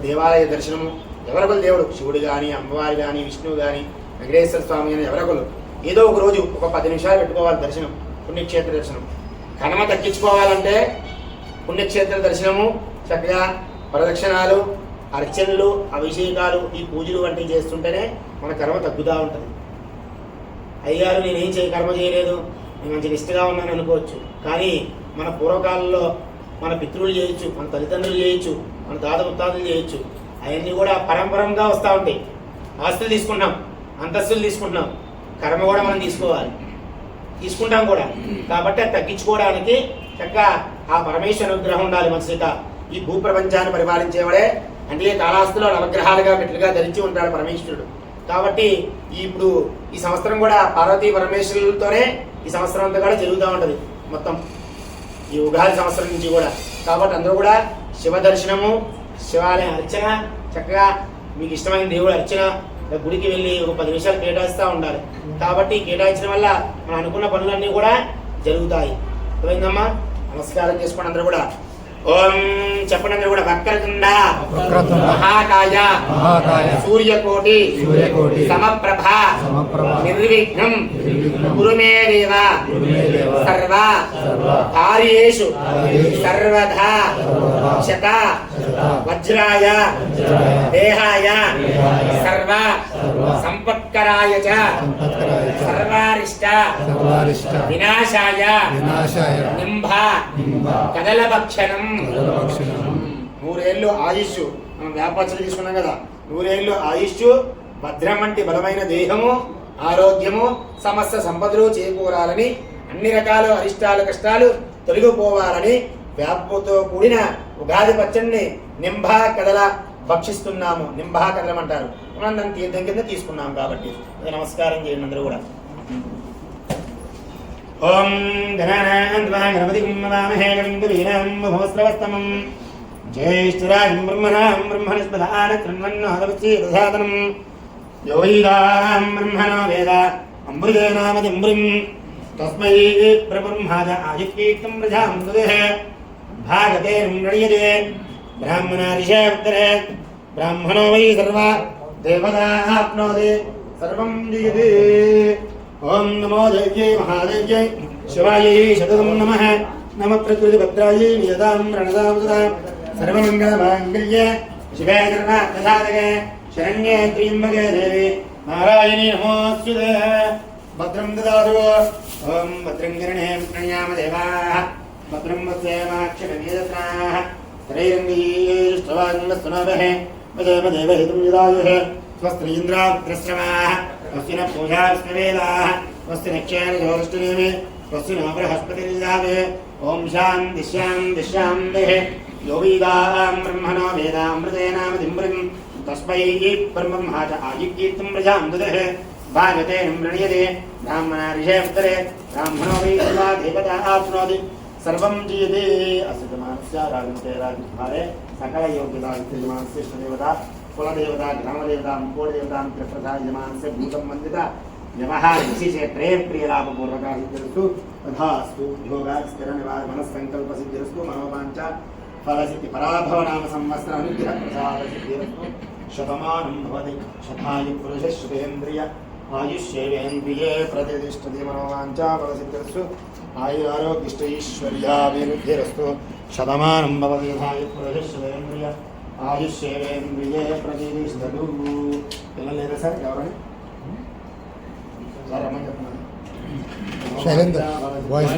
దేవాలయ దర్శనము, ఎవరొకరు దేవుడు శివుడు కానీ, అమ్మవారు కానీ, విష్ణువు కానీ, వెంకటేశ్వర స్వామి కానీ ఎవరొకరు ఏదో ఒక రోజు ఒక 10 నిమిషాలు పెట్టుకోవాలి దర్శనం, పుణ్యక్షేత్ర దర్శనం. కర్మ తగ్గించుకోవాలంటే పుణ్యక్షేత్ర దర్శనము, చక్కగా ప్రదక్షిణాలు, అర్చనలు, అభిషేకాలు, ఈ పూజలు వంటివి చేస్తుంటేనే మన కర్మ తగ్గుతూ ఉంటుంది. అయ్యారు నేనేం కర్మ చేయలేదు, నేను మంచి నిష్ఠగా ఉన్నాను అనుకోవచ్చు. కానీ మన పూర్వకాలంలో మన పితృలు చేయొచ్చు, మన తల్లిదండ్రులు చేయొచ్చు, మన తాత ముత్తాతలు చేయొచ్చు. అవన్నీ కూడా పరంపరంగా వస్తూ ఉంటాయి. ఆస్తులు తీసుకుంటాం, అంతస్తులు తీసుకుంటున్నాం, కర్మ కూడా మనం తీసుకుంటాం కూడా. కాబట్టి అది తగ్గించుకోవడానికి చక్కగా ఆ పరమేశ్వర అనుగ్రహం ఉండాలి మనసుక. ఈ భూప్రపంచాన్ని పరిపాలించేవాడే, అంటే కాళాస్తులో నవగ్రహాలుగా మెట్లుగా ధరించి ఉంటాడు పరమేశ్వరుడు. కాబట్టి ఇప్పుడు ఈ సంవత్సరం కూడా పార్వతీ పరమేశ్వరులతోనే ఈ సంవత్సరం అంతా కూడా జరుగుతూ ఉంటుంది మొత్తం ఈ ఉగాది సంవత్సరం నుంచి కూడా. కాబట్టి అందరూ కూడా శివ దర్శనము, శివాలయ అర్చన, చక్కగా మీకు ఇష్టమైన దేవుడు అర్చన, గుడికి వెళ్ళి ఒక 10 నిమిషాలు కేటాయిస్తూ ఉండాలి. కాబట్టి కేటాయించడం వల్ల మనం అనుకున్న పనులన్నీ కూడా జరుగుతాయి. అర్థమైందమ్మా? నమస్కారం చేసుకోండి అందరూ కూడా. ఓం చెప్పండి అందరూ కూడా. వక్రతుండ మహాకాయ సూర్యకోటి సమప్రభ నిర్విఘ్నం కురు మే దేవ సర్వ కార్యేషు సర్వదా శత వజ్రాయ దేహాయ సర్వ సంపత్కరాయ చ సర్వారిష్ట వినాశాయ నింభ కదలభక్షణం. 100 ఏళ్ళు ఆయుష్, మనం వ్యాపారం తీసుకున్నాం కదా, 100 ఏళ్ళు ఆయుష్, భద్రం వంటి బలమైన దేహము, ఆరోగ్యము, సమస్త సంపదలు చేకూరాలని, అన్ని రకాల అరిష్టాలు కష్టాలు తొలగిపోవాలని వ్యాపంతో కూడిన ఉగాది పచ్చడిని నింభా కదల భక్షిస్తున్నాము. నింభా కదలం అంటారు. మనం దాన్ని తీర్థం కింద తీసుకున్నాం కాబట్టి నమస్కారం చేయండి అందరూ కూడా. ఓం గణపతిం నమామహే కవిం కవీనాం ఉపమస్రవస్తమం జ్యేష్ఠరాజం బ్రహ్మణస్పదాన కృణ్వన్నోదవచ్చేదసాదనం యోగిదాం బ్రహ్మణో వేద అమృతేనామతింబ్రిం तस्मै प्रब्रह्माद आदित्येक्तं प्रजां ददः भागते ऋण्यते ब्राह्मणारिषे उत्तरे ब्राह्मणो वै सर्वा देवताः आप्नोति सर्वं जयते ॐ नमो देव्यै महादेव्यै शिवायै शततं नमः नमः प्रकृतिभद्रायै नियतां प्रणतां सदा सर्वमङ्गलमाङ्गल्ये शिवे सर्वार्थसाधके शरण्ये त्र्यम्बके देवी नारायणी नमोऽस्तुते भद्रं ददातु ॐ भद्रं कर्णे प्रणयाम देवाः भद्रं वत्सेमाक्षरमेदत्राः त्रैरङ्गीष्टवाङ्गस्तनभः वदेव देवहितं यदायुः स्वस्ति इन्द्रावृत्रश्रवाः स्वस्ति न पूजाविष्णवेदाः स्वस्ति नक्षेण ज्योतिष्ठनेमि स्वस्ति नो बृहस्पतिर्दधातु ॐ शान्ति शान्ति शान्तिः यो वेदां ब्रह्मणो वेदामृतेनामधिं तस्मै ब्रह्मणा च आयुकीर्तिं प्रजां ददः भागते नृण्यते ब्राह्मणारिषे उत्तरे ब्राह्मणो वै सर्वा देवता आप्नोति सर्वं जयते असुतमानस्य राजमते राजकुमारे सकलयोग्यता विद्यमानस्य इष्टदेवता कुलदेवता ग्रामदेवता मुकोटदेवता त्रिप्रथा यजमानस्य भूतं वन्दिता व्यवहार विशेषे प्रियलाभपूर्वका सिद्धिरस्तु तथास्तु योगास्थिरनिवार मनस्सङ्कल्पसिद्धिरस्तु मनोवाञ्छा फलसिद्धि पराभवनाम संवत्सर अनुग्रह प्रसाद सिद्धिरस्तु शतमानं भवति शतायु पुरुषः शुभेन्द्रिय आयुष्येवेन्द्रिये प्रतिष्ठति मनोवाञ्छा फलसिद्धिरस्तु आयुरारोग्यैश्वर्याभिवृद्धिरस्तु शतमानं भवति शतायु पुरुषः शुभेन्द्रिय आयुष्येवेन्द्रिये प्रतिष्ठतु పిల్లలేదా సార్ ఎవరైనా సార్ అమ్మ చెప్పండి శైలేంద్ర వాయిస్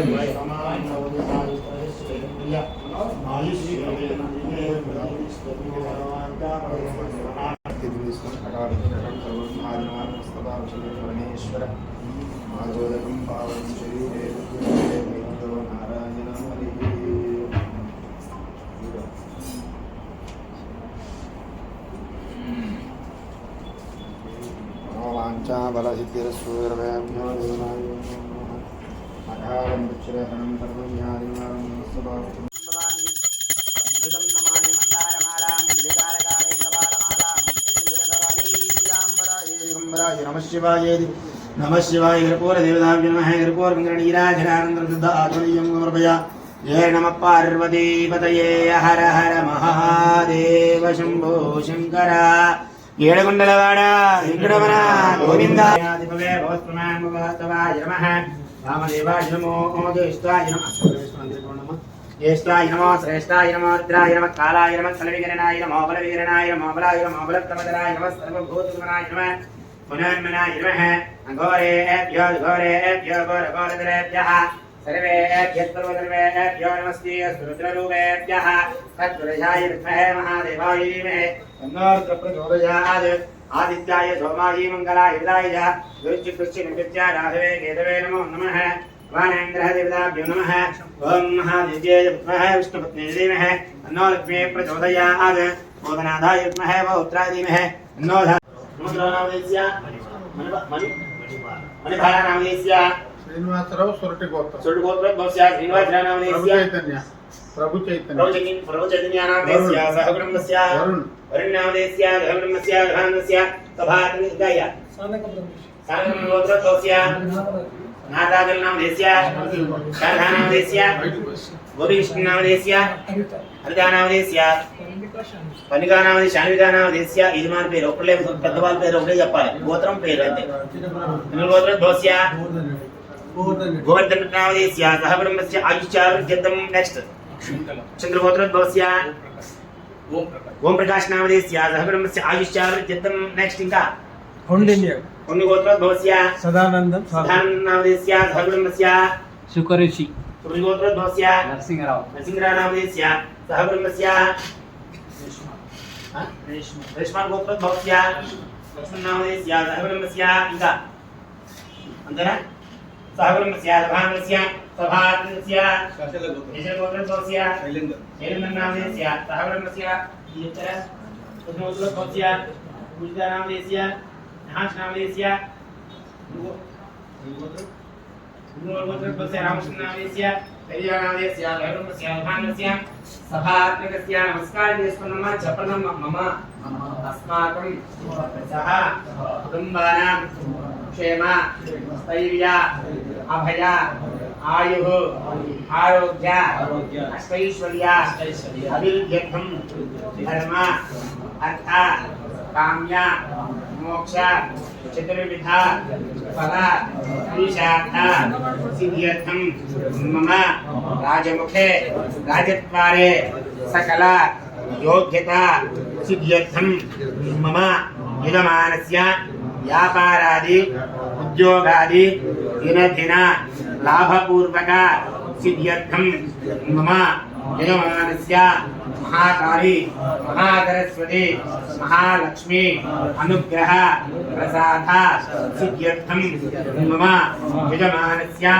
పరమేశ్వర మాధోదకం పావనం శరీరే నారాయణ వాంఛా బలసిద్ధిరస్సు ద్రవ్యాభ్యో దేవాయ అకాలం వృక్షరహణం సర్వజ్ఞానివారం నమస్తభావం సంహితం నమామి మందారమాలాం గిరికాలకాలే కపాలమాలాం దిగంబరాయ నమః శివాయేది నమః శివాయ కర్పూర దేవతాభ్య నమః కర్పూర మంగళనీరాజనానంద శుద్ధ ఆత్మనీయం సమర్పయ ఏ నమః పార్వతీపతయే హర హర మహాదేవ శంభో శంకర ఏడుగుండలవాడ వెంకటరమణ గోవిందాదిపవే భవస్త్రమాన్ భవస్తవాయ నమః వామదేవాయ నమో జ్యేష్ఠాయ నమః జ్యేష్ఠాయ నమో శ్రేష్ఠాయ నమో రుద్రాయ నమః కాలాయ నమః కలవికరణాయ నమో బలవికరణాయ నమో బలాయ నమో బలత్తమధరాయ నమః సర్వభూతగుణాయ నమః పునర్మనాయ నమః అఘోరేభ్యో ఘోరేభ్యో ఘోరఘోరధరేభ్యః सर्वेभ्यो नमस्ते रुद्ररूपेभ्यः तत्पुरुषाय विद्महे महादेवाय धीमहि तन्नो रुद्रः प्रचोदयात् आदित्याय सोमाय मङ्गलाय बुधाय च गुरुश्चिकृष्यनित्या राघवे केतवे नमो नमः वाणेन्द्रः देवताभ्यो नमः ॐ महादेव्यै विद्महे विष्णुपत्न्यै धीमहि तन्नो लक्ष्मी प्रचोदयात् मोदनाथाय विद्महे पौत्राय धीमहि तन्नो समुद्रनामदेस्य मणिभारनामदेस्य శ్రీనివాసరావు సొరటి గోత్రం सुरट गोत्र भवस्य श्रीनिवासनामदेस्य ప్రభు చైతన్య प्रभु चैतन्यनामदेस्य सहकुटुम्बस्य वरुणनामदेस्य धर्मस्य धर्मस्य सभातनिकाय सानकं गोत्र भवस्य नाराजलनामदेस्य शारदानामदेस्य गोपीकृष्णनामदेस्य हरिदानामदेस्य పనికానామదేశ శాన్వికానామదేశ యజమాని పేరు ఒకళ్ళే పెద్దవాళ్ళ పేరు ఒకటే చెప్పాలి గోత్రం పేరు అంతే గోత్రం భవస్య गोवर्धननामदेस्य सहकुटुम्बस्य आयुष्यावृद्ध्यर्थं नेक्स्ट चंद्रगोत्रोद्भवस्य ओम प्रकाश नामदेस्य सहकुटुम्बस्य आयुष्यावृद्ध्यर्थं नेक्स्ट इंका गोत्रोद्भवस्य सदानंदं नामदेस्य सहकुटुम्बस्य सुकऋषि गोत्रोद्भवस्य नरसिंहराव नामदेस्य सहकुटुम्बस्य रेश्मा गोत्रोद्भवस्य लक्ष्मण नामदेस्य सहकुटुम्बस्य इंका अंतरा सहकुटुम्बस्य सभानस्य सभातस्य निजगोत्रस्य शैलेन्द्रनामदेस्य सहकुटुम्बस्य इतर उद्नोत्रोद्भवस्य पूजितानामदेस्य नहासनामदेस्य उद्नोत्रोद्भवस्य रामकृष्णनामदेस्य तैयानामदेस्य सहकुटुम्बस्य सभानस्य सभात्मकस्य नमस्कारं जपनं मम अस्माकं सह कुटुम्बानां क्षेम स्थैर्य अभय आयुः आरोग्य अष्टैश्वर्य अभिवृद्ध्यर्थं धर्म अर्थ काम्य मोक्ष चतुर्विध फल पुरुषार्थ सिद्ध्यर्थं मम राजमुखे राजद्वारे सकल योग्यता सिद्ध्यर्थं मम यजमानस्य व्यापारादि उद्योगादि दिनदिन लाभपूर्वक सिद्ध्यर्थं मम यजमानस्य महाकाली महासरस्वती महालक्ष्मी अनुग्रह प्रसाद सिद्ध्यर्थं मम यजमानस्य